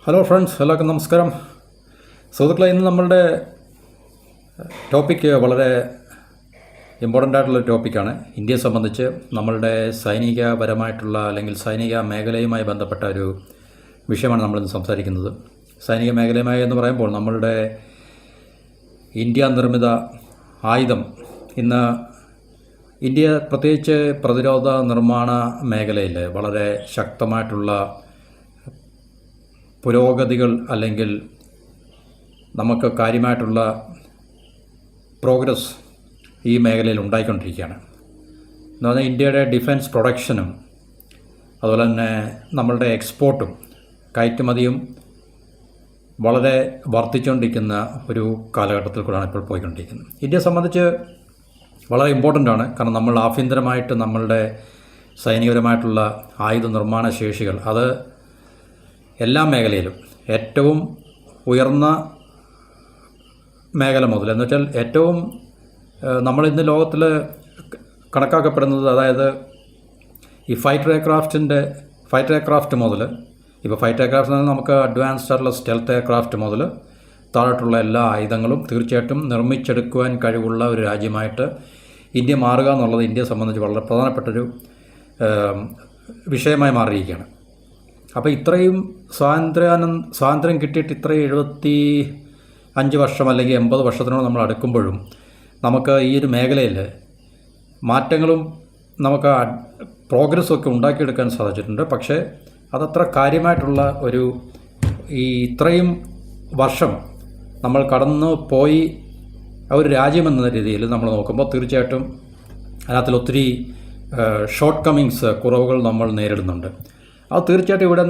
Hello friends, എല്ലാവർക്കും നമസ്കാരം. സുഹൃത്തുക്കളെ, ഇന്ന് നമ്മളുടെ ടോപ്പിക്ക് വളരെ ഇമ്പോർട്ടൻ്റ് ആയിട്ടുള്ളൊരു ടോപ്പിക്കാണ്. ഇന്ത്യയെ സംബന്ധിച്ച് നമ്മളുടെ സൈനികപരമായിട്ടുള്ള അല്ലെങ്കിൽ സൈനിക മേഖലയുമായി ബന്ധപ്പെട്ട ഒരു വിഷയമാണ് നമ്മളിന്ന് സംസാരിക്കുന്നത്. സൈനിക മേഖലയുമായി എന്ന് പറയുമ്പോൾ നമ്മളുടെ ഇന്ത്യ നിർമ്മിത ആയുധം ഇന്ന് ഇന്ത്യ പ്രത്യേകിച്ച് പ്രതിരോധ നിർമ്മാണ മേഖലയിൽ വളരെ ശക്തമായിട്ടുള്ള പുരോഗതികൾ അല്ലെങ്കിൽ നമുക്ക് കാര്യമായിട്ടുള്ള പ്രോഗ്രസ് ഈ മേഖലയിൽ ഉണ്ടായിക്കൊണ്ടിരിക്കുകയാണ്. എന്ന് പറഞ്ഞാൽ ഇന്ത്യയുടെ ഡിഫൻസ് പ്രൊഡക്ഷനും അതുപോലെ തന്നെ നമ്മളുടെ എക്സ്പോർട്ടും കയറ്റുമതിയും വളരെ വർദ്ധിച്ചുകൊണ്ടിരിക്കുന്ന ഒരു കാലഘട്ടത്തിൽ കൂടെയാണ് ഇപ്പോൾ പോയിക്കൊണ്ടിരിക്കുന്നത്. ഇന്ത്യയെ സംബന്ധിച്ച് വളരെ ഇമ്പോർട്ടൻ്റ് ആണ്. കാരണം നമ്മൾ ആഭ്യന്തരമായിട്ട് നമ്മളുടെ സൈനികപരമായിട്ടുള്ള ആയുധ നിർമ്മാണ ശേഷികൾ അത് എല്ലാ മേഖലയിലും ഏറ്റവും ഉയർന്ന മേഖല മുതൽ എന്ന് വെച്ചാൽ ഏറ്റവും നമ്മളിന്ന് ലോകത്തിൽ കണക്കാക്കപ്പെടുന്നത്, അതായത് ഈ ഫൈറ്റർ എയർക്രാഫ്റ്റ് മുതൽ, ഇപ്പോൾ ഫൈറ്റർ എയർക്രാഫ്റ്റ് നമുക്ക് അഡ്വാൻസ്ഡ് ആയിട്ടുള്ള സ്റ്റെൽത്ത് എയർക്രാഫ്റ്റ് മുതൽ താഴോട്ടുള്ള എല്ലാ ആയുധങ്ങളും തീർച്ചയായിട്ടും നിർമ്മിച്ചെടുക്കുവാൻ കഴിവുള്ള ഒരു രാജ്യമായിട്ട് ഇന്ത്യ മാറുക എന്നുള്ളത് ഇന്ത്യയെ സംബന്ധിച്ച് വളരെ പ്രധാനപ്പെട്ടൊരു വിഷയമായി മാറിയിരിക്കുകയാണ്. അപ്പോൾ ഇത്രയും സ്വാതന്ത്ര്യം കിട്ടിയിട്ട് ഇത്രയും 75 വർഷം അല്ലെങ്കിൽ 80 വർഷത്തിനോട് നമ്മൾ അടുക്കുമ്പോഴും നമുക്ക് ഈ ഒരു മേഖലയിൽ മാറ്റങ്ങളും നമുക്ക് പ്രോഗ്രസ്സൊക്കെ ഉണ്ടാക്കിയെടുക്കാൻ സാധിച്ചിട്ടുണ്ട്. പക്ഷേ അതത്ര കാര്യമായിട്ടുള്ള ഇത്രയും വർഷം നമ്മൾ കടന്നു പോയി ഒരു രാജ്യമെന്ന രീതിയിൽ നമ്മൾ നോക്കുമ്പോൾ തീർച്ചയായിട്ടും അതിനകത്തിൽ ഒത്തിരി ഷോർട്ട് കമ്മിങ്സ്, കുറവുകൾ നമ്മൾ നേരിടുന്നുണ്ട്. അത് തീർച്ചയായിട്ടും ഇവിടെ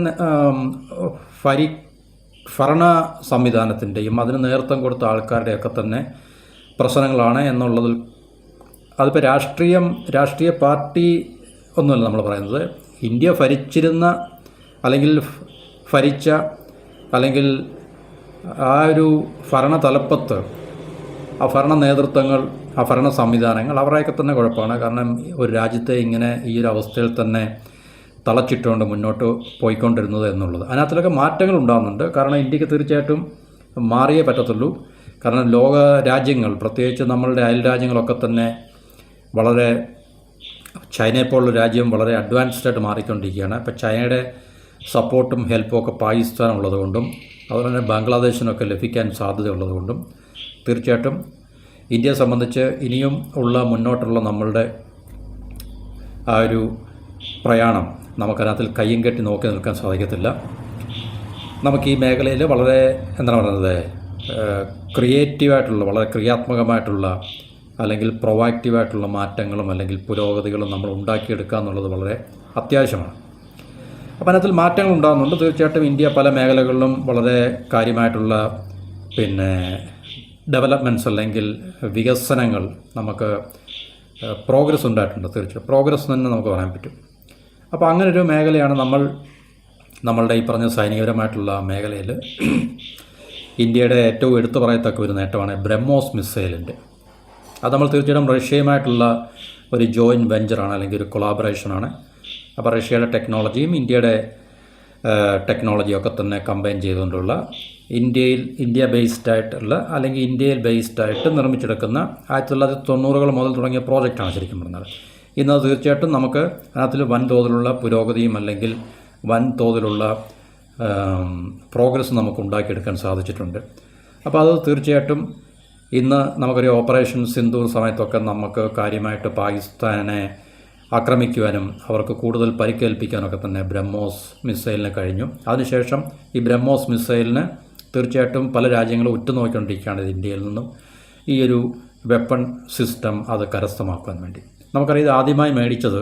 ഭരണ സംവിധാനത്തിൻ്റെയും അതിന് നേതൃത്വം കൊടുത്ത ആൾക്കാരുടെയൊക്കെ തന്നെ പ്രശ്നങ്ങളാണ് എന്നുള്ളതിൽ അതിപ്പോൾ രാഷ്ട്രീയ പാർട്ടി ഒന്നുമല്ല നമ്മൾ പറയുന്നത്. ഇന്ത്യ ഭരിച്ചിരുന്ന അല്ലെങ്കിൽ ആ ഒരു ഭരണ തലപ്പത്ത് ആ ഭരണ നേതൃത്വങ്ങൾ, ആ ഭരണ സംവിധാനങ്ങൾ അവരെയൊക്കെ തന്നെ കുഴപ്പമാണ്. കാരണം ഒരു രാജ്യത്തെ ഇങ്ങനെ ഈ ഒരു അവസ്ഥയിൽ തന്നെ തളച്ചിട്ടുകൊണ്ട് മുന്നോട്ട് പോയിക്കൊണ്ടിരുന്നത് എന്നുള്ളത്. അതിനകത്തിലൊക്കെ മാറ്റങ്ങൾ ഉണ്ടാകുന്നുണ്ട്. കാരണം ഇന്ത്യക്ക് തീർച്ചയായിട്ടും മാറിയേ പറ്റത്തുള്ളൂ. കാരണം ലോക രാജ്യങ്ങൾ, പ്രത്യേകിച്ച് നമ്മളുടെ അയൽ രാജ്യങ്ങളൊക്കെ തന്നെ വളരെ, ചൈനയെപ്പോലുള്ള രാജ്യം വളരെ അഡ്വാൻസ്ഡ് ആയിട്ട് മാറിക്കൊണ്ടിരിക്കുകയാണ്. ഇപ്പോൾ ചൈനയുടെ സപ്പോർട്ടും ഹെൽപ്പും ഒക്കെ പാകിസ്ഥാൻ ഉള്ളതുകൊണ്ടും അതുപോലെ തന്നെ ബംഗ്ലാദേശിനൊക്കെ ലഭിക്കാൻ സാധ്യതയുള്ളതുകൊണ്ടും തീർച്ചയായിട്ടും ഇന്ത്യയെ സംബന്ധിച്ച് ഇനിയും ഉള്ള മുന്നോട്ടുള്ള നമ്മളുടെ ആ ഒരു പ്രയാണം നമുക്കതിനകത്തിൽ കയ്യും കെട്ടി നോക്കി നിൽക്കാൻ സാധിക്കത്തില്ല. നമുക്ക് ഈ മേഖലയിൽ വളരെ ക്രിയേറ്റീവായിട്ടുള്ള, വളരെ ക്രിയാത്മകമായിട്ടുള്ള അല്ലെങ്കിൽ പ്രൊവാക്റ്റീവായിട്ടുള്ള മാറ്റങ്ങളും അല്ലെങ്കിൽ പുരോഗതികളും നമ്മൾ ഉണ്ടാക്കിയെടുക്കുക എന്നുള്ളത് വളരെ അത്യാവശ്യമാണ്. അപ്പോൾ അതിനകത്തിൽ മാറ്റങ്ങൾ ഉണ്ടാകുന്നുണ്ട്. തീർച്ചയായിട്ടും ഇന്ത്യ പല മേഖലകളിലും വളരെ കാര്യമായിട്ടുള്ള ഡെവലപ്മെൻറ്റ്സ് അല്ലെങ്കിൽ വികസനങ്ങൾ, നമുക്ക് പ്രോഗ്രസ് ഉണ്ടായിട്ടുണ്ട്. തീർച്ചയായും പ്രോഗ്രസ് തന്നെ നമുക്ക് പറയാൻ പറ്റും. അപ്പോൾ അങ്ങനൊരു മേഖലയാണ് നമ്മളുടെ ഈ പറഞ്ഞ സൈനികപരമായിട്ടുള്ള മേഖലയിൽ ഇന്ത്യയുടെ ഏറ്റവും എടുത്തു പറയത്തക്ക ഒരു നേട്ടമാണ് ബ്രഹ്മോസ് മിസൈലിൻ്റെ. അത് നമ്മൾ തീർച്ചയായിട്ടും റഷ്യയുമായിട്ടുള്ള ഒരു ജോയിൻറ്റ് വെഞ്ചറാണ് അല്ലെങ്കിൽ ഒരു കൊളാബറേഷനാണ്. അപ്പോൾ റഷ്യയുടെ ടെക്നോളജിയും ഇന്ത്യയുടെ ടെക്നോളജിയൊക്കെ തന്നെ കമ്പൈൻ ചെയ്തുകൊണ്ടുള്ള ഇന്ത്യയിൽ ബേസ്ഡ് ആയിട്ട് നിർമ്മിച്ചെടുക്കുന്ന 1990 മുതൽ തുടങ്ങിയ പ്രോജക്റ്റാണ് ശരിക്കും പറഞ്ഞത്. ഇന്നത് തീർച്ചയായിട്ടും നമുക്ക് അതിനകത്തിൽ വൻതോതിലുള്ള പുരോഗതിയും അല്ലെങ്കിൽ വൻതോതിലുള്ള പ്രോഗ്രസ് നമുക്ക് ഉണ്ടാക്കിയെടുക്കാൻ സാധിച്ചിട്ടുണ്ട്. അപ്പോൾ അത് തീർച്ചയായിട്ടും ഇന്ന് നമുക്കൊരു ഓപ്പറേഷൻ സിന്ദൂർ സമയത്തൊക്കെ നമുക്ക് കാര്യമായിട്ട് പാകിസ്ഥാനെ ആക്രമിക്കുവാനും അവർക്ക് കൂടുതൽ പരിക്കേൽപ്പിക്കാനൊക്കെ തന്നെ ബ്രഹ്മോസ് മിസൈലിന് കഴിഞ്ഞു. അതിനുശേഷം ഈ ബ്രഹ്മോസ് മിസൈലിന് തീർച്ചയായിട്ടും പല രാജ്യങ്ങളും ഉറ്റുനോക്കിക്കൊണ്ടിരിക്കുകയാണ് ഇന്ത്യയിൽ നിന്നും ഈ ഒരു വെപ്പൺ സിസ്റ്റം അത് കരസ്ഥമാക്കാൻ വേണ്ടി. നമുക്കറിയാം, ഇത് ആദ്യമായി മേടിച്ചത്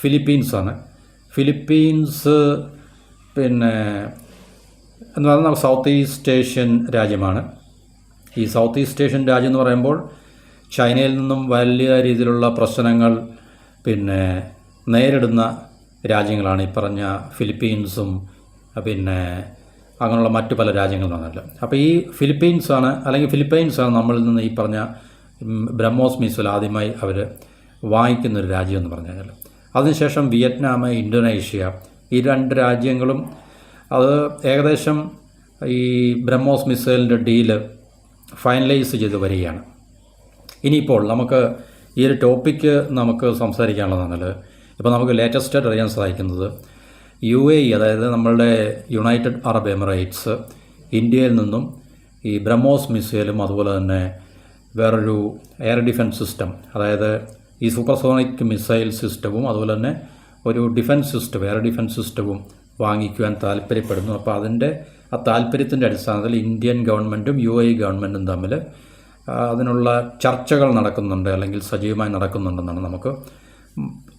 ഫിലിപ്പീൻസാണ്. ഫിലിപ്പീൻസ് എന്ന് പറഞ്ഞാൽ സൗത്ത് ഈസ്റ്റ് ഏഷ്യൻ രാജ്യമാണ്. ഈ സൗത്ത് ഈസ്റ്റ് ഏഷ്യൻ രാജ്യം എന്ന് പറയുമ്പോൾ ചൈനയിൽ നിന്നും വലിയ രീതിയിലുള്ള പ്രശ്നങ്ങൾ നേരിടുന്ന രാജ്യങ്ങളാണ് ഈ പറഞ്ഞ ഫിലിപ്പീൻസും അങ്ങനെയുള്ള മറ്റു പല രാജ്യങ്ങളും വന്നല്ലോ. അപ്പോൾ ഈ ഫിലിപ്പൈൻസാണ് നമ്മളിൽ നിന്ന് ഈ പറഞ്ഞ ബ്രഹ്മോസ് മിസൈൽ ആദ്യമായി അവർ വാങ്ങിക്കുന്നൊരു രാജ്യം എന്ന് പറഞ്ഞു കഴിഞ്ഞാൽ. അതിനുശേഷം വിയറ്റ്നാം, ഇന്തോനേഷ്യ, ഈ രണ്ട് രാജ്യങ്ങളും അത് ഏകദേശം ഈ ബ്രഹ്മോസ് മിസൈലിൻ്റെ ഡീല് ഫൈനലൈസ് ചെയ്ത് വരികയാണ്. ഇനിയിപ്പോൾ നമുക്ക് ഈ ഒരു ടോപ്പിക്ക് നമുക്ക് സംസാരിക്കാനുള്ളതാണെങ്കിൽ ഇപ്പോൾ നമുക്ക് ലേറ്റസ്റ്റായിട്ട് അറിയാൻ സാധിക്കുന്നത് UAE, അതായത് നമ്മളുടെ യുണൈറ്റഡ് അറബ് എമിറേറ്റ്സ്, ഇന്ത്യയിൽ നിന്നും ഈ ബ്രഹ്മോസ് മിസൈലും അതുപോലെ തന്നെ വേറൊരു എയർ ഡിഫൻസ് സിസ്റ്റം, അതായത് ഈ സൂപ്പർസോണിക് മിസൈൽ സിസ്റ്റവും അതുപോലെ തന്നെ ഒരു ഡിഫൻസ് സിസ്റ്റം, എയർ ഡിഫൻസ് സിസ്റ്റവും വാങ്ങിക്കുവാൻ താല്പര്യപ്പെടുന്നു. അപ്പോൾ ആ താല്പര്യത്തിൻ്റെ അടിസ്ഥാനത്തിൽ ഇന്ത്യൻ ഗവൺമെൻറ്റും UAE ഗവൺമെൻറ്റും തമ്മിൽ അതിനുള്ള ചർച്ചകൾ നടക്കുന്നുണ്ട്, അല്ലെങ്കിൽ സജീവമായി നടക്കുന്നുണ്ടെന്നാണ് നമുക്ക്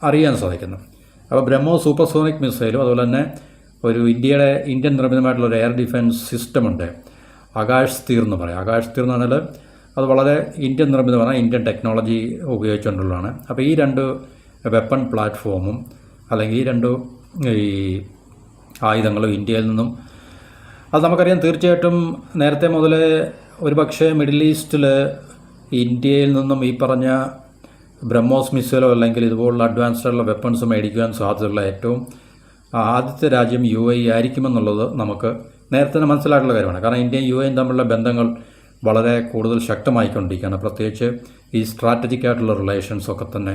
അറിയാൻ സാധിക്കുന്നത്. അപ്പോൾ ബ്രഹ്മോസ് സൂപ്പർസോണിക് മിസൈലും അതുപോലെ തന്നെ ഒരു ഇന്ത്യൻ നിർമ്മിതമായിട്ടുള്ള ഒരു എയർ ഡിഫൻസ് സിസ്റ്റമുണ്ട്, ആകാശ് തീർ എന്ന് പറയും. ആകാശ് തീർ എന്ന് പറഞ്ഞാൽ അത് വളരെ ഇന്ത്യൻ നിർമ്മിതമാണ്, ഇന്ത്യൻ ടെക്നോളജി ഉപയോഗിച്ചുകൊണ്ടുള്ളതാണ്. അപ്പോൾ ഈ രണ്ട് വെപ്പൺ പ്ലാറ്റ്ഫോമും അല്ലെങ്കിൽ ഈ രണ്ട് ഈ ആയുധങ്ങളും ഇന്ത്യയിൽ നിന്നും, അത് നമുക്കറിയാം തീർച്ചയായിട്ടും നേരത്തെ മുതൽ ഒരുപക്ഷെ മിഡിൽ ഈസ്റ്റിൽ ഇന്ത്യയിൽ നിന്നും ഈ പറഞ്ഞ ബ്രഹ്മോസ് മിസൈലോ അല്ലെങ്കിൽ ഇതുപോലുള്ള അഡ്വാൻസ്ഡുള്ള വെപ്പൺസ് മേടിക്കുവാൻ സാധ്യതയുള്ള ഏറ്റവും ആദ്യത്തെ രാജ്യം UAE ആയിരിക്കുമെന്നുള്ളത് നമുക്ക് നേരത്തെ തന്നെ മനസ്സിലായിട്ടുള്ള കാര്യമാണ്. കാരണം ഇന്ത്യയും UAEയും തമ്മിലുള്ള ബന്ധങ്ങൾ വളരെ കൂടുതൽ ശക്തമായിക്കൊണ്ടിരിക്കുകയാണ്. പ്രത്യേകിച്ച് ഈ സ്ട്രാറ്റജിക് ആയിട്ടുള്ള റിലേഷൻസൊക്കെ തന്നെ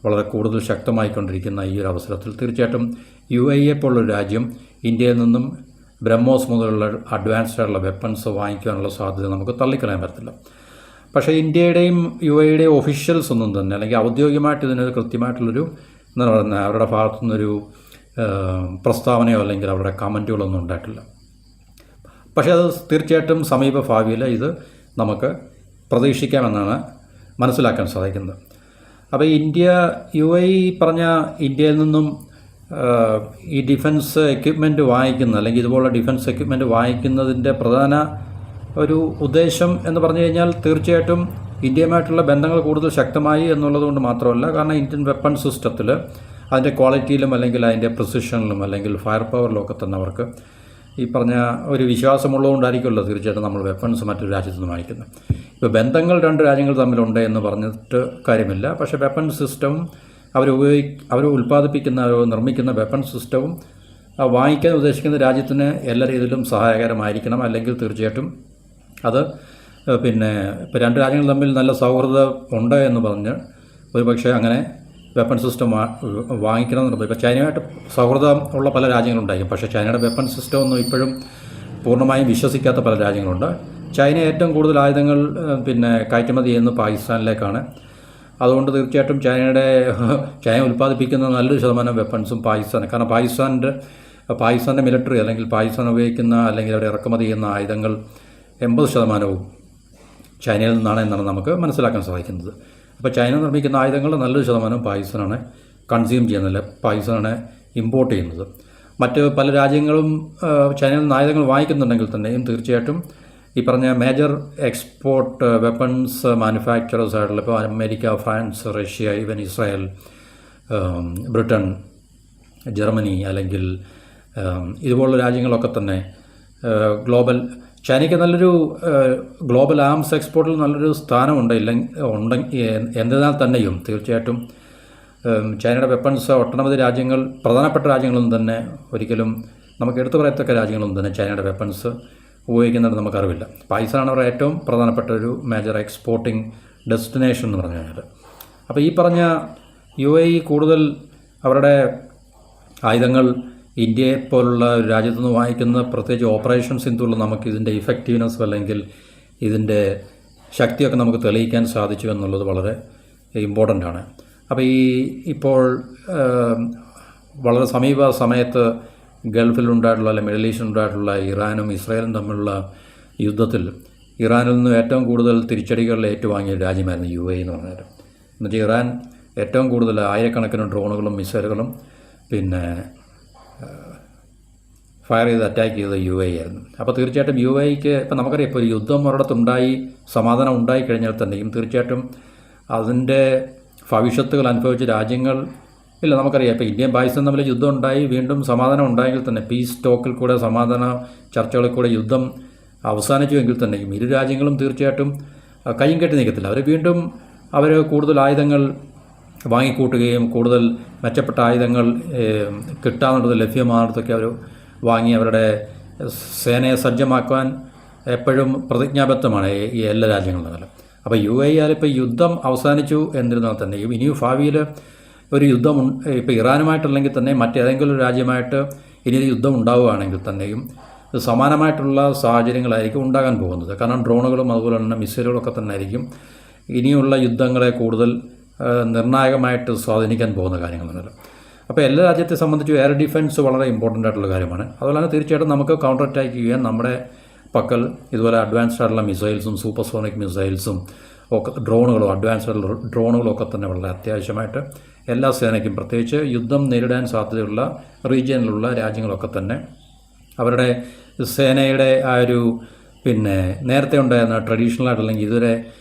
വളരെ കൂടുതൽ ശക്തമായിക്കൊണ്ടിരിക്കുന്ന ഈ ഒരു അവസരത്തിൽ തീർച്ചയായിട്ടും UAE പോലുള്ളൊരു രാജ്യം ഇന്ത്യയിൽ നിന്നും ബ്രഹ്മോസ് മുതലുള്ള അഡ്വാൻസ്ഡ് ആയിട്ടുള്ള വെപ്പൺസ് വാങ്ങിക്കാനുള്ള സാധ്യത നമുക്ക് തള്ളിക്കളയാൻ പറ്റില്ല. പക്ഷേ ഇന്ത്യയുടെയും UAEയുടെയും ഒഫീഷ്യൽസ് ഒന്നും തന്നെ, അല്ലെങ്കിൽ ഔദ്യോഗികമായിട്ട് ഇതിനൊരു കൃത്യമായിട്ടുള്ളൊരു എന്താ പറയുന്നത്, അവരുടെ ഭാഗത്തുനിന്നൊരു പ്രസ്താവനയോ അല്ലെങ്കിൽ അവരുടെ കമൻറ്റുകളൊന്നും ഉണ്ടായിട്ടില്ല. പക്ഷേ അത് തീർച്ചയായിട്ടും സമീപ ഭാവിയിൽ ഇത് നമുക്ക് പ്രതീക്ഷിക്കാമെന്നാണ് മനസ്സിലാക്കാൻ സാധിക്കുന്നത്. അപ്പോൾ UAE പറഞ്ഞ ഇന്ത്യയിൽ നിന്നും ഈ ഡിഫൻസ് എക്യുപ്മെൻറ്റ് വാങ്ങിക്കുന്ന, അല്ലെങ്കിൽ ഇതുപോലുള്ള ഡിഫൻസ് എക്യുപ്മെൻറ്റ് വാങ്ങിക്കുന്നതിൻ്റെ പ്രധാന ഒരു ഉദ്ദേശം എന്ന് പറഞ്ഞു കഴിഞ്ഞാൽ തീർച്ചയായിട്ടും ഇന്ത്യയുമായിട്ടുള്ള ബന്ധങ്ങൾ കൂടുതൽ ശക്തമായി എന്നുള്ളത് കൊണ്ട് മാത്രമല്ല, കാരണം ഇന്ത്യൻ വെപ്പൺ സിസ്റ്റത്തിൽ അതിൻ്റെ ക്വാളിറ്റിയിലും അല്ലെങ്കിൽ അതിൻ്റെ പ്രിസിഷനിലും അല്ലെങ്കിൽ ഫയർ പവറിലും ഒക്കെ തന്നെ അവർക്ക് ഈ പറഞ്ഞ ഒരു വിശ്വാസമുള്ളതുകൊണ്ടായിരിക്കുമല്ലോ തീർച്ചയായിട്ടും നമ്മൾ വെപ്പൺസ് മറ്റൊരു രാജ്യത്ത് നിന്ന് വാങ്ങിക്കുന്നത്. ഇപ്പോൾ ബന്ധങ്ങൾ രണ്ട് രാജ്യങ്ങൾ തമ്മിലുണ്ട് എന്ന് പറഞ്ഞിട്ട് കാര്യമില്ല. പക്ഷേ വെപ്പൺ സിസ്റ്റവും അവർ ഉൽപ്പാദിപ്പിക്കുന്ന നിർമ്മിക്കുന്ന വെപ്പൺ സിസ്റ്റവും വാങ്ങിക്കാൻ ഉദ്ദേശിക്കുന്ന രാജ്യത്തിന് എല്ലാ രീതിയിലും സഹായകരമായിരിക്കണം. അല്ലെങ്കിൽ തീർച്ചയായിട്ടും അത് ഇപ്പോൾ രണ്ട് രാജ്യങ്ങൾ തമ്മിൽ നല്ല സൗഹൃദം ഉണ്ട് എന്ന് പറഞ്ഞ് ഒരുപക്ഷെ അങ്ങനെ വെപ്പൺ സിസ്റ്റം വാങ്ങിക്കണമെന്നുള്ളത്. ഇപ്പോൾ ചൈനയുമായിട്ട് സൗഹൃദം ഉള്ള പല രാജ്യങ്ങളുണ്ടായിരിക്കും. പക്ഷേ ചൈനയുടെ വെപ്പൺ സിസ്റ്റം ഒന്നും ഇപ്പോഴും പൂർണ്ണമായും വിശ്വസിക്കാത്ത പല രാജ്യങ്ങളുണ്ട്. ചൈന ഏറ്റവും കൂടുതൽ ആയുധങ്ങൾ കയറ്റുമതി ചെയ്യുന്നത് പാകിസ്ഥാനിലേക്കാണ്. അതുകൊണ്ട് തീർച്ചയായിട്ടും ചൈന ഉൽപ്പാദിപ്പിക്കുന്ന നല്ലൊരു ശതമാനം വെപ്പൺസും പാകിസ്ഥാൻ, കാരണം പാകിസ്ഥാൻ്റെ മിലിറ്ററി അല്ലെങ്കിൽ പാകിസ്ഥാൻ ഉപയോഗിക്കുന്ന അല്ലെങ്കിൽ അവർ ഇറക്കുമതി ചെയ്യുന്ന ആയുധങ്ങൾ 80% ചൈനയിൽ നിന്നാണ് എന്നാണ് നമുക്ക് മനസ്സിലാക്കാൻ സാധിക്കുന്നത്. അപ്പോൾ ചൈന നിർമ്മിക്കുന്ന ആയുധങ്ങളുടെ നല്ലൊരു ശതമാനം പാകിസ്ഥാനാണ് കൺസ്യൂം ചെയ്യുന്നത്, പാകിസ്ഥാനാണ് ഇമ്പോർട്ട് ചെയ്യുന്നത്. മറ്റ് പല രാജ്യങ്ങളും ചൈനയിൽ നിന്ന് ആയുധങ്ങൾ വാങ്ങിക്കുന്നുണ്ടെങ്കിൽ തന്നെയും തീർച്ചയായിട്ടും ഈ പറഞ്ഞ മേജർ എക്സ്പോർട്ട് വെപ്പൺസ് മാനുഫാക്ചറേഴ്സ് ആയിട്ടുള്ള ഇപ്പോൾ America, France, Russia, even Israel, Britain, Germany അല്ലെങ്കിൽ ഇതുപോലുള്ള രാജ്യങ്ങളൊക്കെ തന്നെ ചൈനയ്ക്ക് നല്ലൊരു ഗ്ലോബൽ ആംസ് എക്സ്പോർട്ടിൽ നല്ലൊരു സ്ഥാനമുണ്ട്. എന്നിരുന്നാൽ തന്നെയും തീർച്ചയായിട്ടും ചൈനയുടെ വെപ്പൺസ് ഒട്ടനവധി രാജ്യങ്ങൾ, പ്രധാനപ്പെട്ട രാജ്യങ്ങളൊന്നും തന്നെ ഒരിക്കലും നമുക്ക് എടുത്തു പറയത്തക്ക രാജ്യങ്ങളൊന്നും തന്നെ ചൈനയുടെ വെപ്പൺസ് ഉപയോഗിക്കുന്നത് നമുക്കറിവില്ല. പാകിസ്ഥാനാണ് അവരുടെ ഏറ്റവും പ്രധാനപ്പെട്ട ഒരു മേജർ എക്സ്പോർട്ടിംഗ് ഡെസ്റ്റിനേഷൻ എന്ന് പറഞ്ഞു കഴിഞ്ഞാൽ. അപ്പോൾ ഈ പറഞ്ഞ UAE കൂടുതൽ അവരുടെ ആയുധങ്ങൾ ഇന്ത്യയെപ്പോലുള്ള ഒരു രാജ്യത്തു നിന്ന് വാങ്ങിക്കുന്ന, പ്രത്യേകിച്ച് ഓപ്പറേഷൻ സിന്ധുവിൽ നമുക്ക് ഇതിൻ്റെ ഇഫക്റ്റീവ്നെസ് അല്ലെങ്കിൽ ഇതിൻ്റെ ശക്തിയൊക്കെ നമുക്ക് തെളിയിക്കാൻ സാധിച്ചു എന്നുള്ളത് വളരെ ഇമ്പോർട്ടൻ്റ് ആണ്. അപ്പോൾ ഇപ്പോൾ വളരെ സമീപ സമയത്ത് ഗൾഫിലുണ്ടായിട്ടുള്ള അല്ലെങ്കിൽ മിഡിൽ ഈസ്റ്റിലുണ്ടായിട്ടുള്ള ഇറാനും ഇസ്രായേലും തമ്മിലുള്ള യുദ്ധത്തിൽ ഇറാനിൽ നിന്ന് ഏറ്റവും കൂടുതൽ തിരിച്ചടികൾ ഏറ്റുവാങ്ങിയ രാജ്യമായിരുന്നു UAE എന്ന് പറഞ്ഞാൽ. എന്നുവെച്ചാൽ ഇറാൻ ഏറ്റവും കൂടുതൽ ആയിരക്കണക്കിന് ഡ്രോണുകളും മിസൈലുകളും ഫയർ ചെയ്ത് അറ്റാക്ക് ചെയ്തത് UAE ആയിരുന്നു. അപ്പോൾ തീർച്ചയായിട്ടും UAEക്ക് ഇപ്പം നമുക്കറിയാം, ഇപ്പോൾ ഒരു യുദ്ധം ഒരിടത്തുണ്ടായി സമാധാനം ഉണ്ടായിക്കഴിഞ്ഞാൽ തന്നെയും തീർച്ചയായിട്ടും അതിൻ്റെ ഭവിഷ്യത്തുകൾ അനുഭവിച്ച രാജ്യങ്ങൾ ഇല്ല. നമുക്കറിയാം ഇപ്പോൾ ഇന്ത്യയും പാകിസ്ഥാനും തമ്മിൽ യുദ്ധം ഉണ്ടായി വീണ്ടും സമാധാനം ഉണ്ടായെങ്കിൽ തന്നെ, പീസ് ടോക്കിൽ കൂടെ സമാധാന ചർച്ചകളിൽ കൂടെ യുദ്ധം അവസാനിച്ചുവെങ്കിൽ തന്നെയും ഇരു രാജ്യങ്ങളും തീർച്ചയായിട്ടും കയ്യും കെട്ടി നിൽക്കത്തില്ല. അവർ കൂടുതൽ ആയുധങ്ങൾ വാങ്ങിക്കൂട്ടുകയും കൂടുതൽ മെച്ചപ്പെട്ട ആയുധങ്ങൾ കിട്ടാവുന്നത് ലഭ്യമാകുന്നതൊക്കെ അവർ വാങ്ങി അവരുടെ സേനയെ സജ്ജമാക്കുവാൻ എപ്പോഴും പ്രതിജ്ഞാബദ്ധമാണ് ഈ എല്ലാ രാജ്യങ്ങളും തമ്മിൽ. അപ്പോൾ ആലിപ്പോൾ യുദ്ധം അവസാനിച്ചു എന്നിരുന്നാൽ തന്നെ ഇനിയും ഭാവിയിൽ ഒരു യുദ്ധം ഇപ്പോൾ ഇറാനുമായിട്ടല്ലെങ്കിൽ തന്നെ മറ്റേതെങ്കിലും ഒരു രാജ്യമായിട്ട് ഇനിയൊരു യുദ്ധം ഉണ്ടാവുകയാണെങ്കിൽ തന്നെയും സമാനമായിട്ടുള്ള സാഹചര്യങ്ങളായിരിക്കും ഉണ്ടാകാൻ പോകുന്നത്. കാരണം ഡ്രോണുകളും അതുപോലെ തന്നെ മിസൈലുകളൊക്കെ തന്നെ ആയിരിക്കും ഇനിയുള്ള യുദ്ധങ്ങളെ കൂടുതൽ നിർണായകമായിട്ട് സ്വാധീനിക്കാൻ പോകുന്ന കാര്യങ്ങളാണല്ലോ. അപ്പോൾ എല്ലാ രാജ്യത്തെ സംബന്ധിച്ച് എയർ ഡിഫൻസ് വളരെ ഇമ്പോർട്ടൻ്റ് ആയിട്ടുള്ള കാര്യമാണ്. അതുപോലെ തന്നെ തീർച്ചയായിട്ടും നമുക്ക് കൗണ്ടർ അറ്റാക്ക് ചെയ്യാൻ നമ്മുടെ പക്കൽ ഇതുപോലെ അഡ്വാൻസ്ഡ് ആയിട്ടുള്ള മിസൈൽസും സൂപ്പർസോണിക് മിസൈൽസും ഒക്കെ ഡ്രോണുകളും അഡ്വാൻസ്ഡ് ഡ്രോണുകളും ഒക്കെ തന്നെ വളരെ അത്യാവശ്യമായിട്ട് എല്ലാ സേനയ്ക്കും, പ്രത്യേകിച്ച് യുദ്ധം നേരിടാൻ സാധ്യതയുള്ള റീജിയനിലുള്ള രാജ്യങ്ങളൊക്കെ തന്നെ അവരുടെ സേനയുടെ ആ ഒരു നേരത്തെ ഉണ്ടായിരുന്ന ട്രഡീഷണൽ ആയിട്ട് അല്ലെങ്കിൽ ഇതുവരെ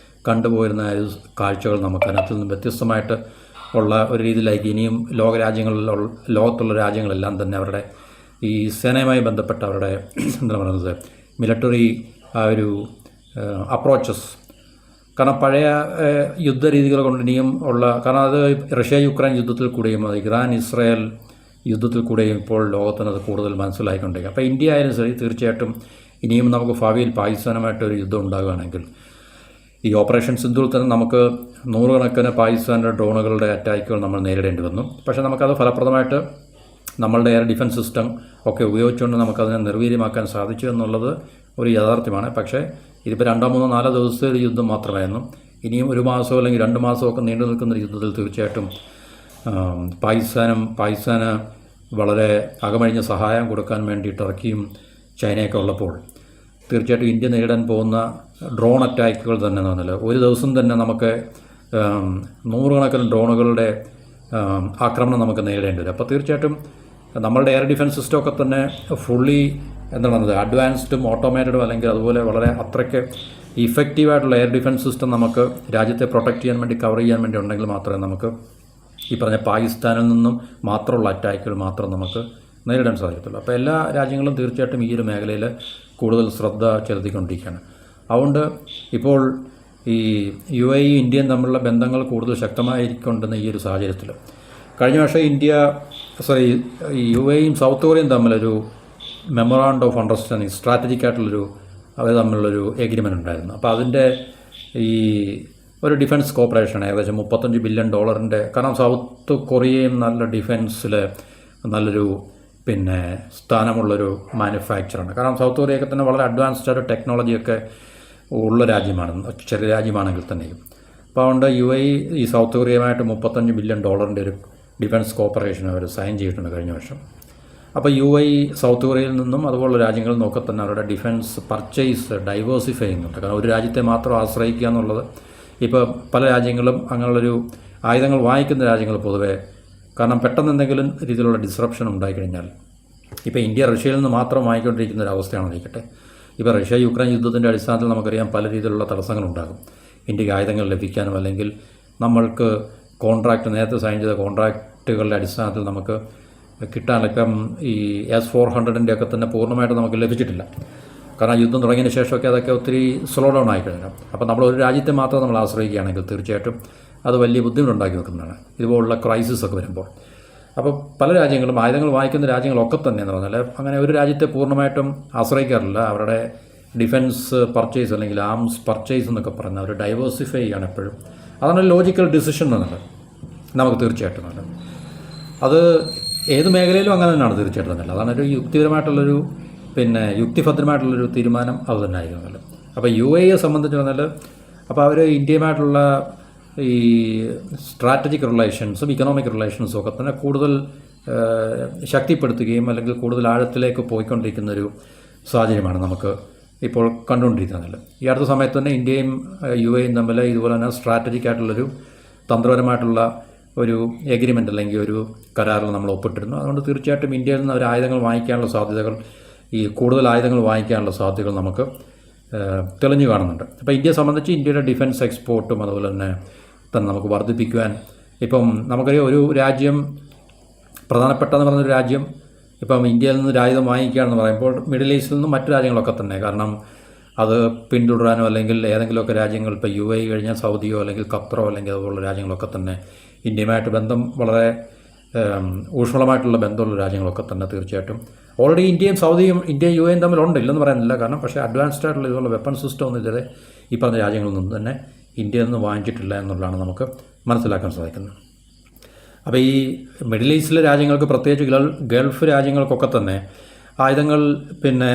കണ്ടുപോയിരുന്ന ഒരു കാഴ്ചകൾ നമുക്ക് അതിനകത്ത് നിന്ന് വ്യത്യസ്തമായിട്ട് ഉള്ള ഒരു രീതിയിലേക്ക് ഇനിയും ലോകത്തുള്ള രാജ്യങ്ങളെല്ലാം തന്നെ അവരുടെ ഈ സേനയുമായി ബന്ധപ്പെട്ട അവരുടെ എന്താ പറയുന്നത് മിലിറ്ററി ആ ഒരു അപ്രോച്ചസ്, കാരണം പഴയ യുദ്ധ രീതികൾ കൊണ്ട് ഇനിയും കാരണം അത് റഷ്യ യുക്രൈൻ യുദ്ധത്തിൽ കൂടെയും ഇറാൻ ഇസ്രായേൽ യുദ്ധത്തിൽ കൂടെയും ഇപ്പോൾ ലോകത്തിനത് കൂടുതൽ മനസ്സിലായിക്കൊണ്ടിരിക്കും. അപ്പോൾ ഇന്ത്യ ആയാലും ശരി തീർച്ചയായിട്ടും ഇനിയും നമുക്ക് ഭാവിയിൽ പാകിസ്ഥാനുമായിട്ടൊരു യുദ്ധം ഉണ്ടാകുകയാണെങ്കിൽ ഈ ഓപ്പറേഷൻ സിന്ധുവിൽ തന്നെ നമുക്ക് നൂറുകണക്കിന് പാകിസ്ഥാൻ്റെ ഡ്രോണുകളുടെ അറ്റാക്കുകൾ നമ്മൾ നേരിടേണ്ടി വന്നു. പക്ഷേ നമുക്കത് ഫലപ്രദമായിട്ട് നമ്മളുടെ എയർ ഡിഫൻസ് സിസ്റ്റം ഒക്കെ ഉപയോഗിച്ചുകൊണ്ട് നമുക്കതിനെ നിർവീര്യമാക്കാൻ സാധിച്ചു എന്നുള്ളത് ഒരു യാഥാർത്ഥ്യമാണ്. പക്ഷേ ഇതിപ്പോൾ 2, 3, 4 ദിവസത്തെ ഒരു യുദ്ധം മാത്രമായിരുന്നു. ഇനിയും 1 മാസമോ അല്ലെങ്കിൽ 2 മാസമൊക്കെ നീണ്ടു നിൽക്കുന്ന യുദ്ധത്തിൽ തീർച്ചയായിട്ടും പാകിസ്ഥാന് വളരെ അകമഴിഞ്ഞ സഹായം കൊടുക്കാൻ വേണ്ടി ടർക്കിയും ചൈനയൊക്കെ ഉള്ളപ്പോൾ തീർച്ചയായിട്ടും ഇന്ത്യ നേരിടാൻ പോകുന്ന ഡ്രോൺ അറ്റാക്കുകൾ തന്നെ എന്ന് പറഞ്ഞാൽ ഒരു ദിവസം തന്നെ നമുക്ക് നൂറുകണക്കിന് ഡ്രോണുകളുടെ ആക്രമണം നമുക്ക് നേരിടേണ്ടി വരും. അപ്പോൾ തീർച്ചയായിട്ടും നമ്മളുടെ എയർ ഡിഫൻസ് സിസ്റ്റമൊക്കെ തന്നെ ഫുള്ളി എന്താണ് അഡ്വാൻസ്ഡും ഓട്ടോമേറ്റഡും അല്ലെങ്കിൽ അതുപോലെ വളരെ അത്രയ്ക്ക് ഇഫക്റ്റീവായിട്ടുള്ള എയർ ഡിഫൻസ് സിസ്റ്റം നമുക്ക് രാജ്യത്തെ പ്രൊട്ടക്റ്റ് ചെയ്യാൻ വേണ്ടി കവർ ചെയ്യാൻ വേണ്ടി ഉണ്ടെങ്കിൽ മാത്രമേ നമുക്ക് ഈ പറഞ്ഞ പാകിസ്ഥാനിൽ നിന്നും മാത്രമുള്ള അറ്റാക്കുകൾ മാത്രം നമുക്ക് നേരിടാൻ സാധിക്കത്തുള്ളൂ. അപ്പോൾ എല്ലാ രാജ്യങ്ങളും തീർച്ചയായിട്ടും ഈ ഒരു മേഖലയിൽ കൂടുതൽ ശ്രദ്ധ ചെലുത്തിക്കൊണ്ടിരിക്കുകയാണ്. അതുകൊണ്ട് ഇപ്പോൾ ഈ UAE ഇന്ത്യയും തമ്മിലുള്ള ബന്ധങ്ങൾ കൂടുതൽ ശക്തമായിരിക്കൊണ്ടെന്ന ഈ ഒരു സാഹചര്യത്തിൽ കഴിഞ്ഞ വർഷം ഈ UAEയും സൗത്ത് കൊറിയയും തമ്മിലൊരു മെമ്മോറാണ്ടം ഓഫ് അണ്ടർസ്റ്റാൻഡിങ് സ്ട്രാറ്റജിക് ആയിട്ടുള്ളൊരു അവർ തമ്മിലുള്ളൊരു എഗ്രിമെൻ്റ് ഉണ്ടായിരുന്നു. അപ്പോൾ അതിൻ്റെ ഈ ഒരു ഡിഫൻസ് കോർപ്പറേഷനാണ് ഏകദേശം $35 ബില്യൺ. കാരണം സൗത്ത് കൊറിയയും നല്ല ഡിഫൻസിൽ നല്ലൊരു സ്ഥാനമുള്ളൊരു മാനുഫാക്ചറാണ്. കാരണം സൗത്ത് കൊറിയയൊക്കെ തന്നെ വളരെ അഡ്വാൻസ്ഡ് ആയിട്ട് ടെക്നോളജിയൊക്കെ ഉള്ള രാജ്യമാണ്, ചെറിയ രാജ്യമാണെങ്കിൽ തന്നെയും. അപ്പോൾ അതുകൊണ്ട് UAE ഈ സൗത്ത് കൊറിയയുമായിട്ട് $35 ബില്യൺ ഒരു ഡിഫൻസ് കോർപ്പറേഷൻ അവർ സൈൻ ചെയ്തിട്ടുണ്ട് കഴിഞ്ഞ വർഷം. അപ്പോൾ UAE സൗത്ത് കൊറിയയിൽ നിന്നും അതുപോലുള്ള രാജ്യങ്ങളിൽ നിന്നൊക്കെ തന്നെ അവരുടെ ഡിഫൻസ് പർച്ചേസ് ഡൈവേഴ്സിഫൈ ചെയ്യുന്നുണ്ട്. കാരണം ഒരു രാജ്യത്തെ മാത്രം ആശ്രയിക്കുക എന്നുള്ളത് ഇപ്പോൾ പല രാജ്യങ്ങളും അങ്ങനെയുള്ളൊരു ആയുധങ്ങൾ വാങ്ങിക്കുന്ന രാജ്യങ്ങൾ പൊതുവേ, കാരണം പെട്ടെന്ന് എന്തെങ്കിലും രീതിയിലുള്ള ഡിസ്റപ്ഷൻ ഉണ്ടായിക്കഴിഞ്ഞാൽ ഇപ്പോൾ ഇന്ത്യ റഷ്യയിൽ നിന്ന് മാത്രം വാങ്ങിക്കൊണ്ടിരിക്കുന്ന ഒരു അവസ്ഥയാണെന്നിരിക്കട്ടെ. ഇപ്പോൾ റഷ്യ യുക്രൈൻ യുദ്ധത്തിൻ്റെ അടിസ്ഥാനത്തിൽ നമുക്കറിയാം പല രീതിയിലുള്ള തടസ്സങ്ങളുണ്ടാകും ഇന്ത്യക്ക് ആയുധങ്ങൾ ലഭിക്കാനും, അല്ലെങ്കിൽ നമ്മൾക്ക് നേരത്തെ സൈൻ ചെയ്ത കോൺട്രാക്റ്റുകളുടെ അടിസ്ഥാനത്തിൽ നമുക്ക് കിട്ടാൻ ഇപ്പം ഈ S-400 ഒക്കെ തന്നെ പൂർണ്ണമായിട്ട് നമുക്ക് ലഭിച്ചിട്ടില്ല. കാരണം യുദ്ധം തുടങ്ങിയതിന് ശേഷമൊക്കെ അതൊക്കെ ഒത്തിരി സ്ലോ ഡൗൺ ആയിക്കഴിഞ്ഞു. അപ്പോൾ നമ്മൾ ഒരു രാജ്യത്തെ മാത്രം നമ്മൾ ആശ്രയിക്കുകയാണെങ്കിൽ തീർച്ചയായിട്ടും അത് വലിയ ബുദ്ധിമുട്ടുണ്ടാക്കി വെക്കുന്നതാണ് ഇതുപോലുള്ള ക്രൈസിസ് ഒക്കെ വരുമ്പോൾ. അപ്പോൾ പല രാജ്യങ്ങളും ആയുധങ്ങൾ വാങ്ങിക്കുന്ന രാജ്യങ്ങളൊക്കെ തന്നെ എന്ന് പറഞ്ഞാൽ അങ്ങനെ ഒരു രാജ്യത്തെ പൂർണ്ണമായിട്ടും ആശ്രയിക്കാറില്ല. അവരുടെ ഡിഫൻസ് പർച്ചേസ് അല്ലെങ്കിൽ ആംസ് പർച്ചേസ് എന്നൊക്കെ പറഞ്ഞാൽ അവർ ഡൈവേഴ്സിഫൈ ചെയ്യാണ് എപ്പോഴും. അതാണ് ലോജിക്കൽ ഡിസിഷൻ എന്നുള്ളത് നമുക്ക് തീർച്ചയായിട്ടും നല്ലത്. അത് ഏത് മേഖലയിലും അങ്ങനെ തന്നെയാണ് തീർച്ചയായിട്ടും നല്ലത്. അതാണ് ഒരു യുക്തിപരമായിട്ടുള്ളൊരു യുക്തിഭദ്രമായിട്ടുള്ളൊരു തീരുമാനം അത് തന്നെ ആയിരുന്നല്ലോ. അപ്പോൾ UAE സംബന്ധിച്ച് പറഞ്ഞാൽ അപ്പോൾ അവർ ഇന്ത്യയുമായിട്ടുള്ള ഈ സ്ട്രാറ്റജിക് റിലേഷൻസും ഇക്കണോമിക് റിലേഷൻസും ഒക്കെ തന്നെ കൂടുതൽ ശക്തിപ്പെടുത്തുകയും അല്ലെങ്കിൽ കൂടുതൽ ആഴത്തിലേക്ക് പോയിക്കൊണ്ടിരിക്കുന്നൊരു സാഹചര്യമാണ് നമുക്ക് ഇപ്പോൾ കണ്ടുകൊണ്ടിരിക്കുന്നത്. ഈ അടുത്ത സമയത്ത് തന്നെ ഇന്ത്യയും UAEയും തമ്മിൽ ഇതുപോലെ തന്നെ സ്ട്രാറ്റജിക് ആയിട്ടുള്ളൊരു തന്ത്രപരമായിട്ടുള്ള ഒരു എഗ്രിമെൻ്റ് അല്ലെങ്കിൽ ഒരു കരാറിൽ നമ്മൾ ഒപ്പിട്ടിരുന്നു. അതുകൊണ്ട് തീർച്ചയായിട്ടും ഇന്ത്യയിൽ നിന്ന് അവർ ആയുധങ്ങൾ വാങ്ങിക്കാനുള്ള സാധ്യതകൾ, ഈ കൂടുതൽ ആയുധങ്ങൾ വാങ്ങിക്കാനുള്ള സാധ്യതകൾ നമുക്ക് തെളിഞ്ഞു കാണുന്നുണ്ട്. അപ്പോൾ ഇന്ത്യയെ സംബന്ധിച്ച് ഇന്ത്യയുടെ ഡിഫൻസ് എക്സ്പോർട്ടും അതുപോലെ തന്നെ നമുക്ക് വർദ്ധിപ്പിക്കുവാൻ ഇപ്പം നമുക്കറിയാം ഒരു രാജ്യം പ്രധാനപ്പെട്ടെന്ന് പറഞ്ഞൊരു രാജ്യം ഇപ്പം ഇന്ത്യയിൽ നിന്ന് ആയുധം വാങ്ങിക്കുകയാണെന്ന് പറയുമ്പോൾ മിഡിൽ ഈസ്റ്റിൽ നിന്നും മറ്റു രാജ്യങ്ങളൊക്കെ തന്നെ, കാരണം അത് പിന്തുടരാനോ അല്ലെങ്കിൽ ഏതെങ്കിലുമൊക്കെ രാജ്യങ്ങൾ ഇപ്പോൾ UAE കഴിഞ്ഞാൽ സൗദിയോ അല്ലെങ്കിൽ ഖത്തറോ അല്ലെങ്കിൽ അതുപോലുള്ള രാജ്യങ്ങളൊക്കെ തന്നെ ഇന്ത്യയുമായിട്ട് ബന്ധം വളരെ ഊഷ്മളമായിട്ടുള്ള ബന്ധമുള്ള രാജ്യങ്ങളൊക്കെ തന്നെ തീർച്ചയായിട്ടും ഓൾറെഡി ഇന്ത്യയും സൗദിയും ഇന്ത്യയും യു എയും തമ്മിലുണ്ട്, ഇല്ലെന്ന് പറയാനില്ല. കാരണം പക്ഷേ അഡ്വാൻസ്ഡ് ആയിട്ടുള്ള ഇതുള്ള വെപ്പൺ സിസ്റ്റം ഒന്നും ഇതുവരെ ഈ പറഞ്ഞ രാജ്യങ്ങളിൽ നിന്ന് തന്നെ ഇന്ത്യയിൽ നിന്ന് വാങ്ങിച്ചിട്ടില്ല എന്നുള്ളതാണ് നമുക്ക് മനസ്സിലാക്കാൻ സാധിക്കുന്നത്. അപ്പോൾ ഈ മിഡിൽ ഈസ്റ്റിലെ രാജ്യങ്ങൾക്ക്, പ്രത്യേകിച്ച് ഗൾഫ് രാജ്യങ്ങൾക്കൊക്കെ തന്നെ ആയുധങ്ങൾ പിന്നെ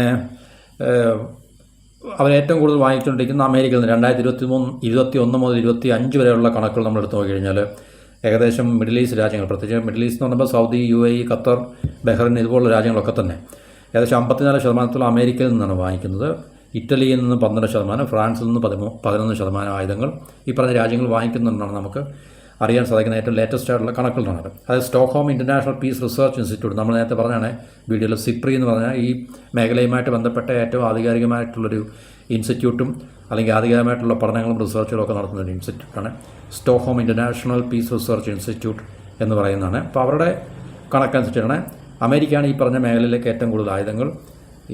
അവരേറ്റവും കൂടുതൽ വാങ്ങിച്ചുകൊണ്ടിരിക്കുന്ന അമേരിക്കയിൽ നിന്ന് 2021 മുതൽ 2025 വരെയുള്ള കണക്കുകൾ നമ്മൾ എടുത്തു നോക്കിക്കഴിഞ്ഞാൽ ഏകദേശം മിഡിൽ ഈസ്റ്റ് രാജ്യങ്ങൾ, പ്രത്യേകിച്ച് മിഡിൽ ഈസ്റ്റ് എന്ന് പറയുമ്പോൾ സൗദി, UAE, ഖത്തർ, ബഹ്റൈൻ ഇതുപോലുള്ള രാജ്യങ്ങളൊക്കെ തന്നെ ഏകദേശം 54% അമേരിക്കയിൽ നിന്നാണ് വാങ്ങിക്കുന്നത്. ഇറ്റലിയിൽ നിന്ന് 12%, ഫ്രാൻസിൽ നിന്ന് 11% ആയുധങ്ങൾ ഈ പറഞ്ഞ രാജ്യങ്ങൾ വാങ്ങിക്കുന്നുണ്ടെന്നാണ് നമുക്ക് അറിയാൻ സാധിക്കുന്ന ഏറ്റവും ലേറ്റസ്റ്റ് ആയിട്ടുള്ള കണക്കുകളാണ്. അതായത് Stockholm International Peace Research Institute, നമ്മൾ നേരത്തെ പറഞ്ഞാണ് വീഡിയോയിൽ സിപ്രി എന്ന് പറഞ്ഞാൽ ഈ മേഖലയുമായിട്ട് ബന്ധപ്പെട്ട ഏറ്റവും ആധികാരികമായിട്ടുള്ളൊരു ഇൻസ്റ്റിറ്റ്യൂട്ടും അല്ലെങ്കിൽ ആധികാരികമായിട്ടുള്ള പഠനങ്ങളും റിസർച്ചുകളും ഒക്കെ നടത്തുന്ന ഒരു ഇൻസ്റ്റിറ്റ്യൂട്ടാണ് Stockholm International Peace Research Institute എന്ന് പറയുന്നതാണ്. അപ്പോൾ അവരുടെ കണക്കനുസരിച്ചാണ് അമേരിക്കയാണ് ഈ പറഞ്ഞ മേഖലയിലേക്ക് ഏറ്റവും കൂടുതൽ ആയുധങ്ങൾ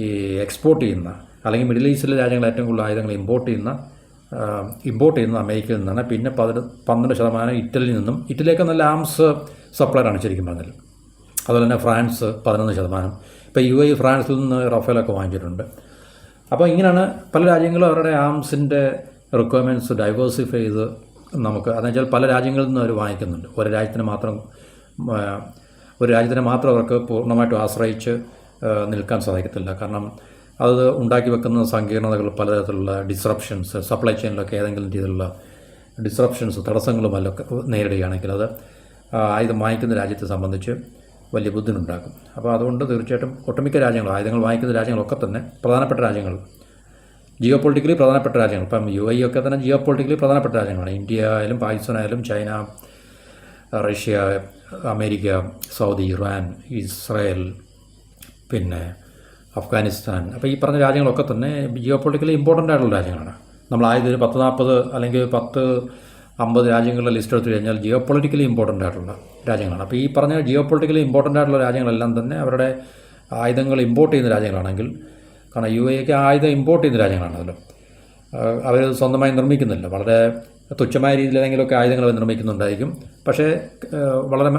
ഈ എക്സ്പോർട്ട് ചെയ്യുന്ന, അല്ലെങ്കിൽ മിഡിൽ ഈസ്റ്റിലെ രാജ്യങ്ങൾ ഏറ്റവും കൂടുതൽ ആയുധങ്ങൾ ഇമ്പോർട്ട് ചെയ്യുന്നത് അമേരിക്കയിൽ നിന്നാണ്. പിന്നെ 12% ഇറ്റലിയിൽ നിന്നും. ഇറ്റലിയൊക്കെ നല്ല ആംസ് സപ്ലയറാണ് ശരിക്കും പറഞ്ഞാൽ. അതുപോലെ തന്നെ ഫ്രാൻസ് 11%. ഇപ്പോൾ UAE ഫ്രാൻസിൽ നിന്ന് റഫേലൊക്കെ വാങ്ങിച്ചിട്ടുണ്ട്. അപ്പോൾ ഇങ്ങനെയാണ് പല രാജ്യങ്ങളും അവരുടെ ആംസിൻ്റെ റിക്വയർമെൻറ്റ്സ് ഡൈവേഴ്സിഫൈ ചെയ്ത് നമുക്ക്, അതെന്ന് വെച്ചാൽ പല രാജ്യങ്ങളിൽ നിന്ന് അവർ വാങ്ങിക്കുന്നുണ്ട്. ഒരു രാജ്യത്തിന് മാത്രം അവർക്ക് പൂർണ്ണമായിട്ടും ആശ്രയിച്ച് നിൽക്കാൻ സാധിക്കത്തില്ല. കാരണം അത് ഉണ്ടാക്കി വെക്കുന്ന സങ്കീർണതകൾ, പലതരത്തിലുള്ള ഡിസ്റപ്ഷൻസ്, സപ്ലൈ ചെയിനിലൊക്കെ ഏതെങ്കിലും രീതിയിലുള്ള ഡിസ്റപ്ഷൻസ്, തടസ്സങ്ങളും അല്ലൊക്കെ നേരിടുകയാണെങ്കിൽ അത് ആയുധം വാങ്ങിക്കുന്ന രാജ്യത്തെ സംബന്ധിച്ച് വലിയ ബുദ്ധിമുട്ടുണ്ടാക്കും. അപ്പോൾ അതുകൊണ്ട് തീർച്ചയായിട്ടും ഒട്ടുമിക്ക രാജ്യങ്ങൾ, ആയുധങ്ങൾ വാങ്ങിക്കുന്ന രാജ്യങ്ങളൊക്കെ തന്നെ പ്രധാനപ്പെട്ട രാജ്യങ്ങൾ, ജിയോ പൊളിറ്റിക്കലി പ്രധാനപ്പെട്ട രാജ്യങ്ങൾ, ഇപ്പം UAE ഒക്കെ തന്നെ ജിയോ പൊളിറ്റിക്കലി പ്രധാനപ്പെട്ട രാജ്യങ്ങളാണ്. ഇന്ത്യ ആയാലും പാകിസ്ഥാൻ ആയാലും China, Russia, America, Saudi, Iran, Israel, പിന്നെ അഫ്ഗാനിസ്ഥാൻ. അപ്പോൾ ഈ പറഞ്ഞ രാജ്യങ്ങളൊക്കെ തന്നെ ജിയോ പൊളിറ്റിക്കലി ഇമ്പോർട്ടൻ്റ് ആയിട്ടുള്ള രാജ്യങ്ങളാണ്. നമ്മൾ ആയതൊരു 10-40 അല്ലെങ്കിൽ 10-50 രാജ്യങ്ങളുടെ ലിസ്റ്റ് എടുത്തു കഴിഞ്ഞാൽ ജിയോ പൊളിറ്റിക്കലി ഇമ്പോർട്ടൻ്റ് ആയിട്ടുള്ള രാജ്യങ്ങളാണ്. അപ്പോൾ ഈ പറഞ്ഞ ജിയോ പൊളിറ്റിക്കലി ഇമ്പോർട്ടൻ്റ് ആയിട്ടുള്ള രാജ്യങ്ങളെല്ലാം തന്നെ അവരുടെ ആയുധങ്ങൾ ഇമ്പോർട്ട് ചെയ്യുന്ന രാജ്യങ്ങളാണെങ്കിൽ, കാരണം UAE ആയുധം ഇമ്പോർട്ട് ചെയ്യുന്ന രാജ്യങ്ങളാണല്ലോ, അവർ സ്വന്തമായി നിർമ്മിക്കുന്നില്ല. വളരെ തുച്ഛമായ രീതിയിൽ ഏതെങ്കിലുമൊക്കെ ആയുധങ്ങൾ അവർ നിർമ്മിക്കുന്നുണ്ടായിരിക്കും. പക്ഷേ വളരെ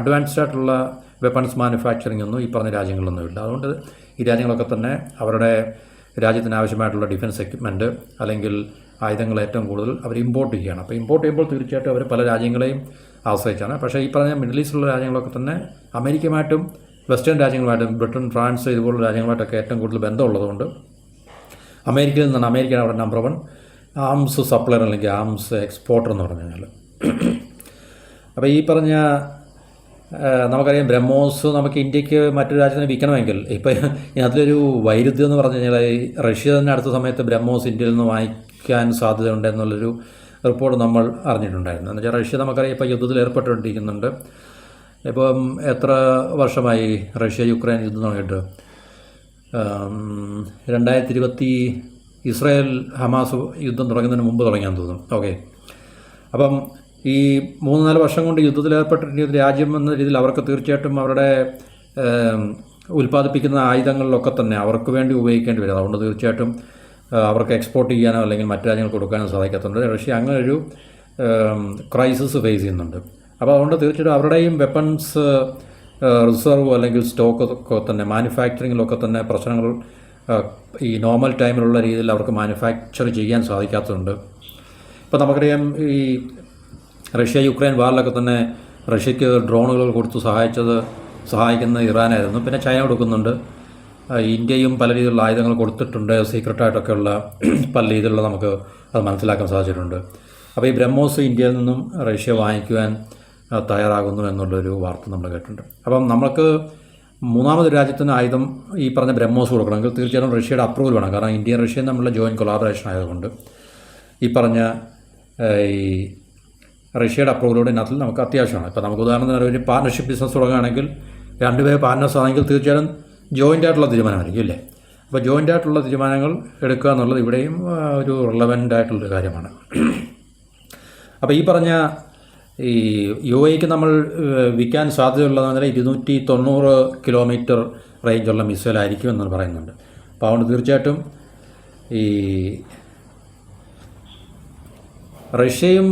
അഡ്വാൻസ്ഡ് ആയിട്ടുള്ള വെപ്പൺസ് മാനുഫാക്ചറിംഗ് ഒന്നും ഈ പറഞ്ഞ രാജ്യങ്ങളിലൊന്നുമില്ല. അതുകൊണ്ട് ഈ രാജ്യങ്ങളൊക്കെ തന്നെ അവരുടെ രാജ്യത്തിന് ആവശ്യമായിട്ടുള്ള ഡിഫൻസ് എക്യുപ്മെൻറ്റ് അല്ലെങ്കിൽ ആയുധങ്ങൾ ഏറ്റവും കൂടുതൽ അവർ ഇമ്പോർട്ട് ചെയ്യുകയാണ്. അപ്പോൾ ഇമ്പോർട്ട് ചെയ്യുമ്പോൾ തീർച്ചയായിട്ടും അവർ പല രാജ്യങ്ങളെയും ആശ്രയിച്ചാണ്. പക്ഷേ ഈ പറഞ്ഞ മിഡിൽ ഈസ്റ്റിലുള്ള രാജ്യങ്ങളൊക്കെ തന്നെ അമേരിക്കയുമായിട്ടും വെസ്റ്റേൺ രാജ്യങ്ങളുമായിട്ടും, ബ്രിട്ടൻ, ഫ്രാൻസ് ഇതുപോലുള്ള രാജ്യങ്ങളുമായിട്ടൊക്കെ ഏറ്റവും കൂടുതൽ ബന്ധമുള്ളതുകൊണ്ട് അമേരിക്കയിൽ നിന്നാണ്, അമേരിക്കയാണ് അവരുടെ നമ്പർ 1 ആംസ് സപ്ലയർ അല്ലെങ്കിൽ ആംസ് എക്സ്പോർട്ടർ എന്ന് പറഞ്ഞു കഴിഞ്ഞാൽ. അപ്പോൾ ഈ പറഞ്ഞ നമുക്കറിയാം ബ്രഹ്മോസ് നമുക്ക് ഇന്ത്യക്ക് മറ്റൊരു രാജ്യത്തിന് വിൽക്കണമെങ്കിൽ, ഇപ്പോൾ അതിലൊരു വൈരുദ്ധ്യം എന്ന് പറഞ്ഞു കഴിഞ്ഞാൽ റഷ്യ തന്നെ അടുത്ത സമയത്ത് ബ്രഹ്മോസ് ഇന്ത്യയിൽ നിന്ന് വാങ്ങിക്കാൻ സാധ്യതയുണ്ട് എന്നുള്ളൊരു റിപ്പോർട്ട് നമ്മൾ അറിഞ്ഞിട്ടുണ്ടായിരുന്നു. എന്ന് വെച്ചാൽ റഷ്യ നമുക്കറിയാം ഇപ്പോൾ യുദ്ധത്തിൽ ഏർപ്പെട്ടുകൊണ്ടിരിക്കുന്നുണ്ട്. ഇപ്പം എത്ര വർഷമായി റഷ്യ യുക്രൈൻ യുദ്ധം തുടങ്ങിയിട്ട്? 2020 ഇസ്രായേൽ ഹമാസ് യുദ്ധം തുടങ്ങുന്നതിന് മുമ്പ് തുടങ്ങിയാന്ന് തോന്നുന്നു. ഓക്കെ, അപ്പം ഈ 3-4 വർഷം കൊണ്ട് യുദ്ധത്തിൽ ഏർപ്പെട്ടിരിക്കുന്ന രാജ്യം എന്ന രീതിയിൽ അവർക്ക് തീർച്ചയായിട്ടും അവരുടെ ഉൽപ്പാദിപ്പിക്കുന്ന ആയുധങ്ങളിലൊക്കെ തന്നെ അവർക്ക് വേണ്ടി ഉപയോഗിക്കേണ്ടി വരും. അതുകൊണ്ട് തീർച്ചയായിട്ടും അവർക്ക് എക്സ്പോർട്ട് ചെയ്യാനോ അല്ലെങ്കിൽ മറ്റു രാജ്യങ്ങൾക്ക് കൊടുക്കാനോ സാധിക്കാത്തതുകൊണ്ട് റഷ്യ അങ്ങനെ ഒരു ക്രൈസിസ് ഫേസ് ചെയ്യുന്നുണ്ട്. അപ്പോൾ അതുകൊണ്ട് തീർച്ചയായിട്ടും അവരുടെയും വെപ്പൺസ് റിസർവ് അല്ലെങ്കിൽ സ്റ്റോക്കൊക്കെ തന്നെ മാനുഫാക്ചറിങ്ങിലൊക്കെ തന്നെ പ്രശ്നങ്ങൾ ഈ നോർമൽ ടൈമിലുള്ള രീതിയിൽ അവർക്ക് മാനുഫാക്ചർ ചെയ്യാൻ സാധിക്കാത്തതുണ്ട്. ഇപ്പോൾ നമുക്കറിയാം ഈ റഷ്യ യുക്രൈൻ വാറിലൊക്കെ തന്നെ റഷ്യക്ക് ഡ്രോണുകൾ കൊടുത്ത് സഹായിക്കുന്ന ഇറാനായിരുന്നു. പിന്നെ ചൈന കൊടുക്കുന്നുണ്ട്. ഇന്ത്യയും പല രീതിയിലുള്ള ആയുധങ്ങൾ കൊടുത്തിട്ടുണ്ട്, സീക്രട്ടായിട്ടൊക്കെയുള്ള പല രീതിയിലുള്ള നമുക്ക് അത് മനസ്സിലാക്കാൻ സാധിച്ചിട്ടുണ്ട്. അപ്പോൾ ഈ ബ്രഹ്മോസ് ഇന്ത്യയിൽ നിന്നും റഷ്യ വാങ്ങിക്കുവാൻ തയ്യാറാകുന്നു എന്നുള്ളൊരു വാർത്ത നമ്മൾ കേട്ടിട്ടുണ്ട്. അപ്പം നമുക്ക് മൂന്നാമതൊരു രാജ്യത്തിന് ആയുധം ഈ പറഞ്ഞ ബ്രഹ്മോസ് കൊടുക്കണമെങ്കിൽ തീർച്ചയായിട്ടും റഷ്യയുടെ അപ്രൂവൽ വേണം. കാരണം ഇന്ത്യയും റഷ്യയും തമ്മിലുള്ള ജോയിൻറ്റ് കൊളാബറേഷൻ ആയതുകൊണ്ട് ഈ പറഞ്ഞ ഈ റഷ്യയുടെ അപ്രൂവലോടെ ഇതിനകത്ത് നമുക്ക് അത്യാവശ്യമാണ്. ഇപ്പോൾ നമുക്ക് ഉദാഹരണത്തിന് ഒരു പാർട്ണർഷിപ്പ് ബിസിനസ് തുടങ്ങുകയാണെങ്കിൽ രണ്ടുപേർ പാർട്ട്നേഴ്സ് ആണെങ്കിൽ തീർച്ചയായിട്ടും ജോയിൻ്റ് ആയിട്ടുള്ള തീരുമാനമായിരിക്കും അല്ലേ. അപ്പോൾ ജോയിൻ്റ് ആയിട്ടുള്ള തീരുമാനങ്ങൾ എടുക്കുക എന്നുള്ളത് ഇവിടെയും ഒരു റിലവൻ്റ് ആയിട്ടുള്ളൊരു കാര്യമാണ്. അപ്പോൾ ഈ പറഞ്ഞ ഈ UAEക്ക് നമ്മൾ വിൽക്കാൻ സാധ്യതയുള്ളതെന്ന് പറഞ്ഞാൽ 290 കിലോമീറ്റർ റേഞ്ചുള്ള മിസൈലായിരിക്കും എന്ന് പറയുന്നുണ്ട്. അപ്പോൾ അതുകൊണ്ട് തീർച്ചയായിട്ടും ഈ റഷ്യയും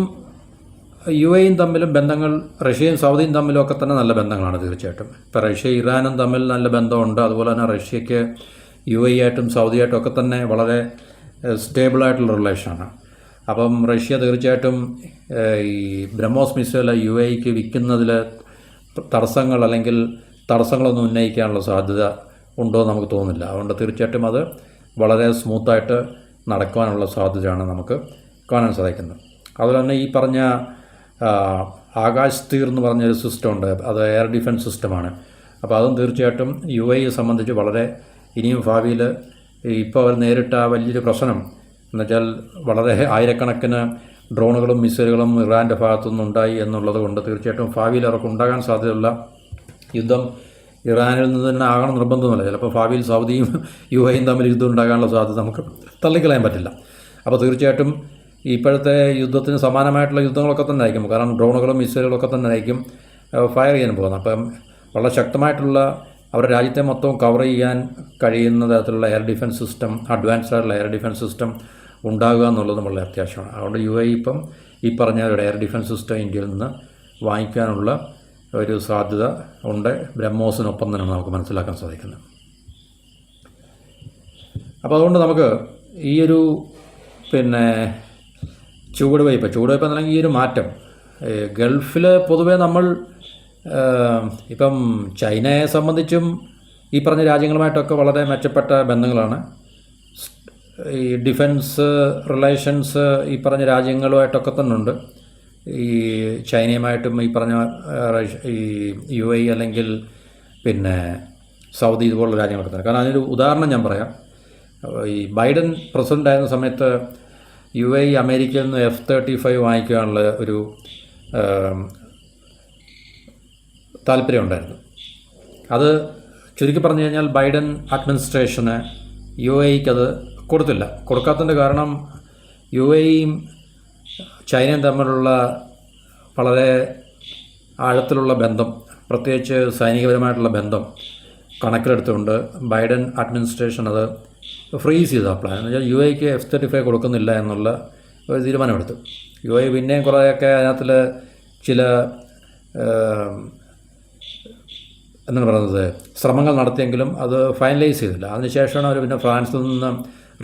UAEയും തമ്മിലും ബന്ധങ്ങൾ, റഷ്യയും സൗദിയും തമ്മിലും ഒക്കെ തന്നെ നല്ല ബന്ധങ്ങളാണ് തീർച്ചയായിട്ടും. ഇപ്പോൾ റഷ്യ ഇറാനും തമ്മിൽ നല്ല ബന്ധമുണ്ട്. അതുപോലെ തന്നെ റഷ്യയ്ക്ക് UAE ആയിട്ടും സൗദിയായിട്ടും ഒക്കെ തന്നെ വളരെ സ്റ്റേബിളായിട്ടുള്ള റിലേഷനാണ്. അപ്പം റഷ്യ തീർച്ചയായിട്ടും ഈ ബ്രഹ്മോസ് മിസൈൽ UAEക്ക് വിൽക്കുന്നതിൽ തടസ്സങ്ങൾ അല്ലെങ്കിൽ തടസ്സങ്ങളൊന്നും ഉന്നയിക്കാനുള്ള സാധ്യത ഉണ്ടോ എന്ന് നമുക്ക് തോന്നുന്നില്ല. അതുകൊണ്ട് തീർച്ചയായിട്ടും അത് വളരെ സ്മൂത്തായിട്ട് നടക്കുവാനുള്ള സാധ്യതയാണ് നമുക്ക് കാണാൻ സാധിക്കുന്നത്. അതുപോലെ തന്നെ ഈ പറഞ്ഞ ആകാശ് തീർ എന്ന് പറഞ്ഞൊരു സിസ്റ്റം ഉണ്ട്, അത് എയർ ഡിഫൻസ് സിസ്റ്റമാണ്. അപ്പോൾ അതും തീർച്ചയായിട്ടും UAE സംബന്ധിച്ച് വളരെ ഇനിയും ഭാവിയിൽ ഇപ്പോൾ അവർ നേരിട്ട വലിയൊരു പ്രശ്നം എന്നുവെച്ചാൽ വളരെ ആയിരക്കണക്കിന് ഡ്രോണുകളും മിസൈലുകളും ഇറാൻ്റെ ഭാഗത്തുനിന്ന് ഉണ്ടായി എന്നുള്ളത് കൊണ്ട് തീർച്ചയായിട്ടും ഭാവിയിൽ അവർക്ക് ഉണ്ടാകാൻ സാധ്യതയുള്ള യുദ്ധം ഇറാനിൽ നിന്ന് തന്നെ ആകണം നിർബന്ധമല്ല. ചിലപ്പോൾ ഭാവിയിൽ സൗദിയും UAEയും തമ്മിൽ യുദ്ധം ഉണ്ടാകാനുള്ള സാധ്യത നമുക്ക് തള്ളിക്കളയാൻ പറ്റില്ല. അപ്പോൾ തീർച്ചയായിട്ടും ഇപ്പോഴത്തെ യുദ്ധത്തിന് സമാനമായിട്ടുള്ള യുദ്ധങ്ങളൊക്കെ തന്നെ ആയിരിക്കും. കാരണം ഡ്രോണുകളും മിസൈലുകളൊക്കെ തന്നെ ആയിരിക്കും ഫയർ ചെയ്യാൻ പോകുന്നത്. അപ്പം വളരെ ശക്തമായിട്ടുള്ള അവരുടെ രാജ്യത്തെ മൊത്തം കവർ ചെയ്യാൻ കഴിയുന്ന തരത്തിലുള്ള എയർ ഡിഫൻസ് സിസ്റ്റം, അഡ്വാൻസ്ഡ് ആയിട്ടുള്ള എയർ ഡിഫൻസ് സിസ്റ്റം ഉണ്ടാകുക എന്നുള്ളത് വളരെ അത്യാവശ്യമാണ്. അതുകൊണ്ട് UAE ഇപ്പം ഈ പറഞ്ഞ ഒരു എയർ ഡിഫൻസ് സിസ്റ്റം ഇന്ത്യയിൽ നിന്ന് വാങ്ങിക്കാനുള്ള ഒരു സാധ്യത ഉണ്ട്. ബ്രഹ്മോസിനൊപ്പം തന്നെയാണ് നമുക്ക് മനസ്സിലാക്കാൻ സാധിക്കുന്നത്. അപ്പോൾ അതുകൊണ്ട് നമുക്ക് ഈ ഒരു ചുവടുവയ്പ് അല്ലെങ്കിൽ ഈ ഒരു മാറ്റം ഗൾഫിൽ പൊതുവേ നമ്മൾ ഇപ്പം ചൈനയെ സംബന്ധിച്ചും ഈ പറഞ്ഞ രാജ്യങ്ങളുമായിട്ടൊക്കെ വളരെ മെച്ചപ്പെട്ട ബന്ധങ്ങളാണ്. ഈ ഡിഫൻസ് റിലേഷൻസ് ഈ പറഞ്ഞ രാജ്യങ്ങളുമായിട്ടൊക്കെ തന്നെ ഉണ്ട്. ഈ ചൈനയുമായിട്ടും ഈ പറഞ്ഞ ഈ UAE അല്ലെങ്കിൽ സൗദി ഇതുപോലുള്ള രാജ്യങ്ങളൊക്കെ തന്നെ. കാരണം അതിനൊരു ഉദാഹരണം ഞാൻ പറയാം. ഈ ബൈഡൻ പ്രസിഡൻ്റ് ആയിരുന്ന സമയത്ത് UAE അമേരിക്കയിൽ നിന്ന് F-35 വാങ്ങിക്കാനുള്ള ഒരു താല്പര്യമുണ്ടായിരുന്നു. അത് ചുരുക്കി പറഞ്ഞു കഴിഞ്ഞാൽ ബൈഡൻ അഡ്മിനിസ്ട്രേഷന് UAEക്ക് അത് കൊടുക്കാത്തതിൻ്റെ കാരണം UAEയും ചൈനയും തമ്മിലുള്ള വളരെ ആഴത്തിലുള്ള ബന്ധം, പ്രത്യേകിച്ച് സൈനികപരമായിട്ടുള്ള ബന്ധം കണക്കിലെടുത്തുകൊണ്ട് ബൈഡൻ അഡ്മിനിസ്ട്രേഷൻ അത് ഫ്രീസ് ചെയ്ത പ്ലാൻ എന്ന് വെച്ചാൽ UAEക്ക് F-35 കൊടുക്കുന്നില്ല എന്നുള്ള ഒരു തീരുമാനമെടുത്തു. UAE പിന്നെയും കുറേയൊക്കെ അതിനകത്തിൽ ചില എന്താണ് പറയുന്നത് ശ്രമങ്ങൾ നടത്തിയെങ്കിലും അത് ഫൈനലൈസ് ചെയ്തില്ല. അതിനുശേഷമാണ് അവർ പിന്നെ ഫ്രാൻസിൽ നിന്ന്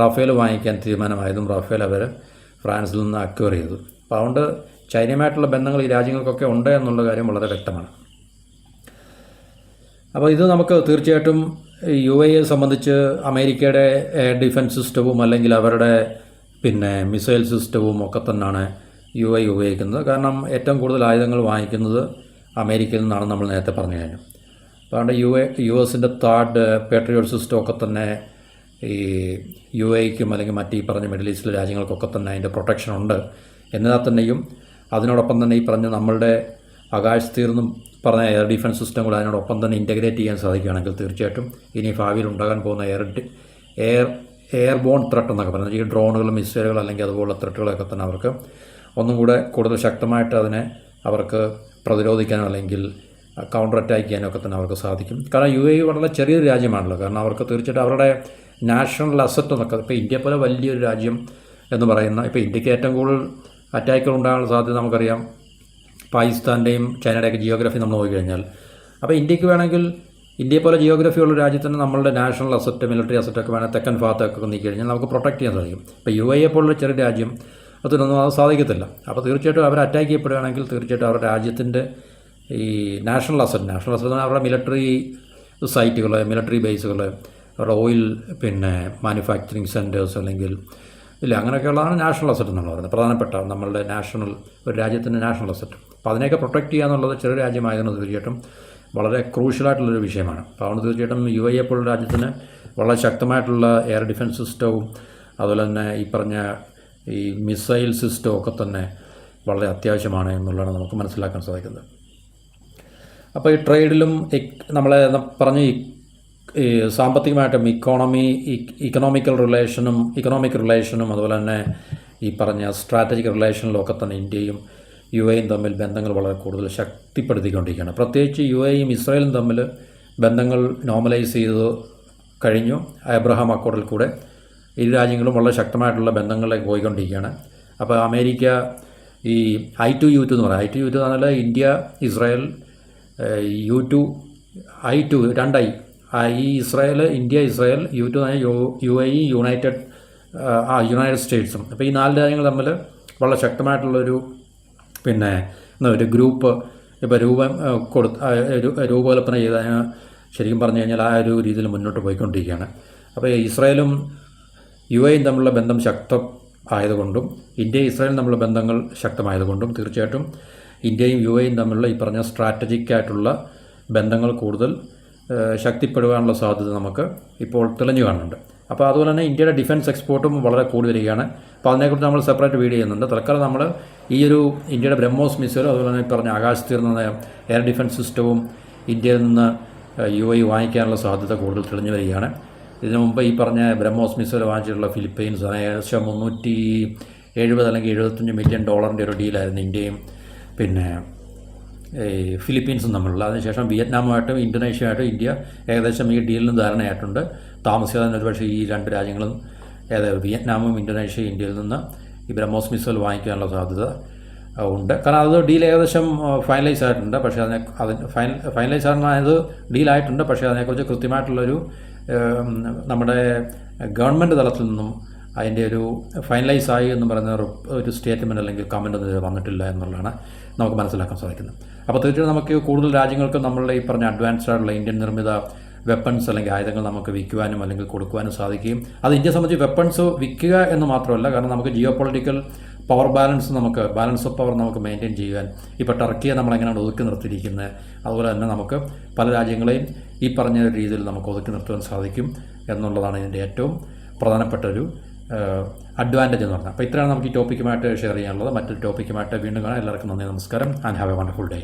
റഫേൽ വാങ്ങിക്കാൻ തീരുമാനമായതും റഫേൽ അവർ ഫ്രാൻസിൽ നിന്ന് അക്വയർ ചെയ്തു. അപ്പോൾ അതുകൊണ്ട് ചൈനയുമായിട്ടുള്ള ബന്ധങ്ങൾ ഈ രാജ്യങ്ങൾക്കൊക്കെ ഉണ്ട് എന്നുള്ള കാര്യം വളരെ വ്യക്തമാണ്. അപ്പോൾ ഇത് നമുക്ക് തീർച്ചയായിട്ടും UAE സംബന്ധിച്ച് അമേരിക്കയുടെ എയർ ഡിഫൻസ് സിസ്റ്റവും അല്ലെങ്കിൽ അവരുടെ മിസൈൽ സിസ്റ്റവും ഒക്കെ തന്നെയാണ് UAE ഉപയോഗിക്കുന്നത്. കാരണം ഏറ്റവും കൂടുതൽ ആയുധങ്ങൾ വാങ്ങിക്കുന്നത് അമേരിക്കയിൽ നിന്നാണ് നമ്മൾ നേരത്തെ പറഞ്ഞു കഴിഞ്ഞു. അതുകൊണ്ട് US-ൻ്റെ തേർഡ് പാട്രിയോട്ട് സിസ്റ്റം ഒക്കെ തന്നെ ഈ UAEക്കും അല്ലെങ്കിൽ മറ്റ് ഈ പറഞ്ഞ മിഡിൽ ഈസ്റ്റിലെ രാജ്യങ്ങൾക്കൊക്കെ തന്നെ അതിൻ്റെ പ്രൊട്ടക്ഷൻ ഉണ്ട്. എന്നാൽ തന്നെയും അതിനോടൊപ്പം തന്നെ ഈ പറഞ്ഞ നമ്മളുടെ ആകാശ് തീർന്നും പറഞ്ഞ എയർ ഡിഫൻസ് സിസ്റ്റം കൂടെ അതിനോടൊപ്പം തന്നെ ഇൻറ്റഗ്രേറ്റ് ചെയ്യാൻ സാധിക്കുകയാണെങ്കിൽ തീർച്ചയായിട്ടും ഇനി ഭാവിയിൽ ഉണ്ടാകാൻ പോകുന്ന എയർബോൺ ത്രെട്ട് എന്നൊക്കെ പറയുന്നത് ഈ ഡ്രോണുകൾ, മിസൈലുകൾ അല്ലെങ്കിൽ അതുപോലുള്ള ത്രെട്ടുകളൊക്കെ തന്നെ അവർക്ക് ഒന്നും കൂടെ കൂടുതൽ ശക്തമായിട്ട് അതിനെ അവർക്ക് പ്രതിരോധിക്കാനോ അല്ലെങ്കിൽ കൗണ്ടർ അറ്റാക്ക് ചെയ്യാനോ ഒക്കെ തന്നെ അവർക്ക് സാധിക്കും. കാരണം UAE വളരെ ചെറിയൊരു രാജ്യമാണല്ലോ. കാരണം അവർക്ക് തീർച്ചയായിട്ടും അവരുടെ നാഷണൽ അസറ്റ് എന്നൊക്കെ ഇപ്പോൾ ഇന്ത്യ പോലെ വലിയൊരു രാജ്യം എന്ന് പറയുന്ന ഇപ്പോൾ ഇന്ത്യക്ക് ഏറ്റവും കൂടുതൽ അറ്റാക്കുകൾ ഉണ്ടാകാനുള്ള സാധ്യത നമുക്കറിയാം. പാകിസ്ഥാൻ്റെയും ചൈനയുടെയൊക്കെ ജിയോഗ്രഫി നമ്മൾ നോക്കിക്കഴിഞ്ഞാൽ അപ്പോൾ ഇന്ത്യക്ക് വേണമെങ്കിൽ ഇന്ത്യയെ പോലെ ജിയോഗ്രഫിയുള്ള രാജ്യത്തിന് നമ്മളുടെ നാഷണൽ അസറ്റ്, മിലിറ്ററി അസറ്റൊക്കെ വേണമെങ്കിൽ തെക്കൻ ഭാഗത്തൊക്കെ നീക്കി കഴിഞ്ഞാൽ നമുക്ക് പ്രൊട്ടക്റ്റ് ചെയ്യാൻ സാധിക്കും. ഇപ്പോൾ UAE പോലുള്ള ചെറിയ രാജ്യം അതിനൊന്നും അത് സാധിക്കത്തില്ല. അപ്പോൾ തീർച്ചയായിട്ടും അവർ അറ്റാക്ക് ചെയ്യപ്പെടുകയാണെങ്കിൽ തീർച്ചയായിട്ടും അവരുടെ രാജ്യത്തിൻ്റെ ഈ നാഷണൽ അസറ്റ് അവരുടെ മിലിറ്ററി സൈറ്റുകൾ, മിലിറ്ററി ബേസുകൾ, അവരുടെ ഓയിൽ മാനുഫാക്ചറിങ് സെൻറ്റേഴ്സ് അല്ലെങ്കിൽ അങ്ങനെയൊക്കെയുള്ളതാണ് നാഷണൽ അസറ്റ് എന്നുള്ള പറയുന്നത്. പ്രധാനപ്പെട്ട നമ്മളുടെ ഒരു രാജ്യത്തിൻ്റെ നാഷണൽ അസറ്റ്. അപ്പോൾ അതിനെയൊക്കെ പ്രൊട്ടക്റ്റ് ചെയ്യുക എന്നുള്ളത് ചെറിയ രാജ്യമായതുകൊണ്ട് തീർച്ചയായിട്ടും വളരെ ക്രൂഷ്യലായിട്ടുള്ളൊരു വിഷയമാണ്. അപ്പോൾ അതുകൊണ്ട് തീർച്ചയായിട്ടും UAE പോലുള്ള രാജ്യത്തിന് വളരെ ശക്തമായിട്ടുള്ള എയർ ഡിഫൻസ് സിസ്റ്റവും അതുപോലെ തന്നെ ഈ പറഞ്ഞ ഈ മിസൈൽ സിസ്റ്റവും ഒക്കെ തന്നെ വളരെ അത്യാവശ്യമാണ് എന്നുള്ളതാണ് നമുക്ക് മനസ്സിലാക്കാൻ സാധിക്കുന്നത്. അപ്പോൾ ഈ ട്രേഡിലും നമ്മളെ പറഞ്ഞ ഈ സാമ്പത്തികമായിട്ടും ഇക്കണോമിക് റിലേഷനും അതുപോലെ തന്നെ ഈ പറഞ്ഞ സ്ട്രാറ്റജിക് റിലേഷനിലും ഒക്കെ തന്നെ ഇന്ത്യയും UAEയും തമ്മിൽ ബന്ധങ്ങൾ വളരെ കൂടുതൽ ശക്തിപ്പെടുത്തിക്കൊണ്ടിരിക്കുകയാണ്. പ്രത്യേകിച്ച് UAEയും ഇസ്രായേലും തമ്മിൽ ബന്ധങ്ങൾ നോർമലൈസ് ചെയ്ത് കഴിഞ്ഞു. അബ്രഹാം അക്കോർഡിൽ കൂടെ ഇരു രാജ്യങ്ങളും വളരെ ശക്തമായിട്ടുള്ള ബന്ധങ്ങളിലേക്ക് പോയിക്കൊണ്ടിരിക്കുകയാണ്. അപ്പോൾ അമേരിക്ക ഈ I2 U2 എന്ന് പറയാം. I2 U2 എന്ന് പറഞ്ഞാൽ ഇന്ത്യ ഇസ്രായേൽ U2 I2 രണ്ടായി ഈ ഇസ്രായേൽ ഇന്ത്യ ഇസ്രായേൽ U2 എന്ന് പറഞ്ഞാൽ UAE യുണൈറ്റഡ് സ്റ്റേറ്റ്സും. അപ്പോൾ ഈ 4 രാജ്യങ്ങൾ തമ്മിൽ വളരെ ശക്തമായിട്ടുള്ളൊരു പിന്നെ ഒരു ഗ്രൂപ്പ് ഇപ്പോൾ രൂപകൽപ്പന ചെയ്ത് ശരിക്കും പറഞ്ഞു കഴിഞ്ഞാൽ ആ ഒരു രീതിയിൽ മുന്നോട്ട് പോയിക്കൊണ്ടിരിക്കുകയാണ്. അപ്പോൾ ഇസ്രായേലും UAEയും തമ്മിലുള്ള ബന്ധം ആയതുകൊണ്ടും ഇന്ത്യയും ഇസ്രായേലും തമ്മിലുള്ള ബന്ധങ്ങൾ ശക്തമായതുകൊണ്ടും തീർച്ചയായിട്ടും ഇന്ത്യയും UAEയും തമ്മിലുള്ള ഈ പറഞ്ഞ സ്ട്രാറ്റജിക് ആയിട്ടുള്ള ബന്ധങ്ങൾ കൂടുതൽ ശക്തിപ്പെടുവാനുള്ള സാധ്യത നമുക്ക് ഇപ്പോൾ തെളിഞ്ഞു കാണുന്നുണ്ട്. അപ്പോൾ അതുപോലെ തന്നെ ഇന്ത്യയുടെ ഡിഫൻസ് എക്സ്പോർട്ടും വളരെ കൂടി വരികയാണ്. അപ്പോൾ അതിനെക്കുറിച്ച് നമ്മൾ സെപ്പറേറ്റ് വീഡിയോ ചെയ്യുന്നുണ്ട്. തൽക്കാലം നമ്മൾ ഈ ഒരു ഇന്ത്യയുടെ ബ്രഹ്മോസ് മിസൈലും അതുപോലെ തന്നെ ഈ പറഞ്ഞ ആകാശത്തീർന്ന എയർ ഡിഫൻസ് സിസ്റ്റവും ഇന്ത്യയിൽ നിന്ന് UAE വാങ്ങിക്കാനുള്ള സാധ്യത കൂടുതൽ തെളിഞ്ഞു വരികയാണ്. ഇതിനു മുമ്പ് ഈ പറഞ്ഞ ബ്രഹ്മോസ് മിസൈൽ വാങ്ങിച്ചിട്ടുള്ള ഫിലിപ്പൈൻസ് ഏകദേശം 370 അല്ലെങ്കിൽ $75 മില്യൺ ഒരു ഡീലായിരുന്നു ഇന്ത്യയും പിന്നെ ഫിലിപ്പീൻസും തമ്മിലുള്ള. അതിനുശേഷം വിയറ്റ്നാമുമായിട്ടും ഇന്തോനേഷ്യയുമായിട്ടും ഇന്ത്യ ഏകദേശം ഈ ഡീലിന് ധാരണയായിട്ടുണ്ട്. താമസിയാതെ ഒരുപക്ഷെ ഈ 2 രാജ്യങ്ങളും വിയറ്റ്നാമും ഇന്തോനേഷ്യയും ഇന്ത്യയിൽ നിന്ന് ഈ ബ്രഹ്മോസ് മിസൈൽ വാങ്ങിക്കാനുള്ള സാധ്യത ഉണ്ട്. കാരണം അത് ഡീൽ ഏകദേശം ഫൈനലൈസ് ആയിട്ടുണ്ട്. പക്ഷേ ഫൈനലൈസ് ആയത് ഡീലായിട്ടുണ്ട്. പക്ഷേ അതിനെക്കുറിച്ച് കൃത്യമായിട്ടുള്ളൊരു നമ്മുടെ ഗവൺമെൻറ് തലത്തിൽ നിന്നും അതിൻ്റെ ഒരു ഫൈനലൈസ് ആയി എന്ന് പറയുന്ന ഒരു സ്റ്റേറ്റ്മെൻറ്റ് അല്ലെങ്കിൽ കമൻ്റ് ഒന്നും വന്നിട്ടില്ല എന്നുള്ളതാണ് നമുക്ക് മനസ്സിലാക്കാൻ സാധിക്കുന്നത്. അപ്പോൾ തീർച്ചയായും നമുക്ക് കൂടുതൽ രാജ്യങ്ങൾക്ക് നമ്മളുടെ ഈ പറഞ്ഞ അഡ്വാൻസ്ഡ് ആയിട്ടുള്ള ഇന്ത്യൻ നിർമ്മിത വെപ്പൺസ് അല്ലെങ്കിൽ ആയുധങ്ങൾ നമുക്ക് വിൽക്കുവാനും അല്ലെങ്കിൽ കൊടുക്കുവാനും സാധിക്കുകയും അത് ഇന്ത്യയെ സംബന്ധിച്ച് വെപ്പൺസ് വിൽക്കുക എന്ന് മാത്രമല്ല, കാരണം നമുക്ക് geo political power balance of power നമുക്ക് മെയിൻറ്റെയിൻ ചെയ്യാൻ ഇപ്പോൾ ടർക്കിയെ നമ്മളെങ്ങനെയാണ് ഒതുക്കി നിർത്തിയിരിക്കുന്നത്, അതുപോലെ തന്നെ നമുക്ക് പല രാജ്യങ്ങളെയും ഈ പറഞ്ഞ രീതിയിൽ നമുക്ക് ഒതുക്കി നിർത്തുവാൻ സാധിക്കും എന്നുള്ളതാണ് ഇതിൻ്റെ ഏറ്റവും പ്രധാനപ്പെട്ട ഒരു അഡ്വാൻറ്റേജ് എന്ന് പറഞ്ഞാൽ. അപ്പോൾ ഇത്രയാണ് നമുക്ക് ഈ ടോപ്പിക്കുമായിട്ട് ഷെയർ ചെയ്യാനുള്ളത്. മറ്റൊരു ടോപ്പിക്കുമായിട്ട് വീണ്ടും കാണാം. എല്ലാവർക്കും നന്ദി, നമസ്കാരം, and have A wonderful day.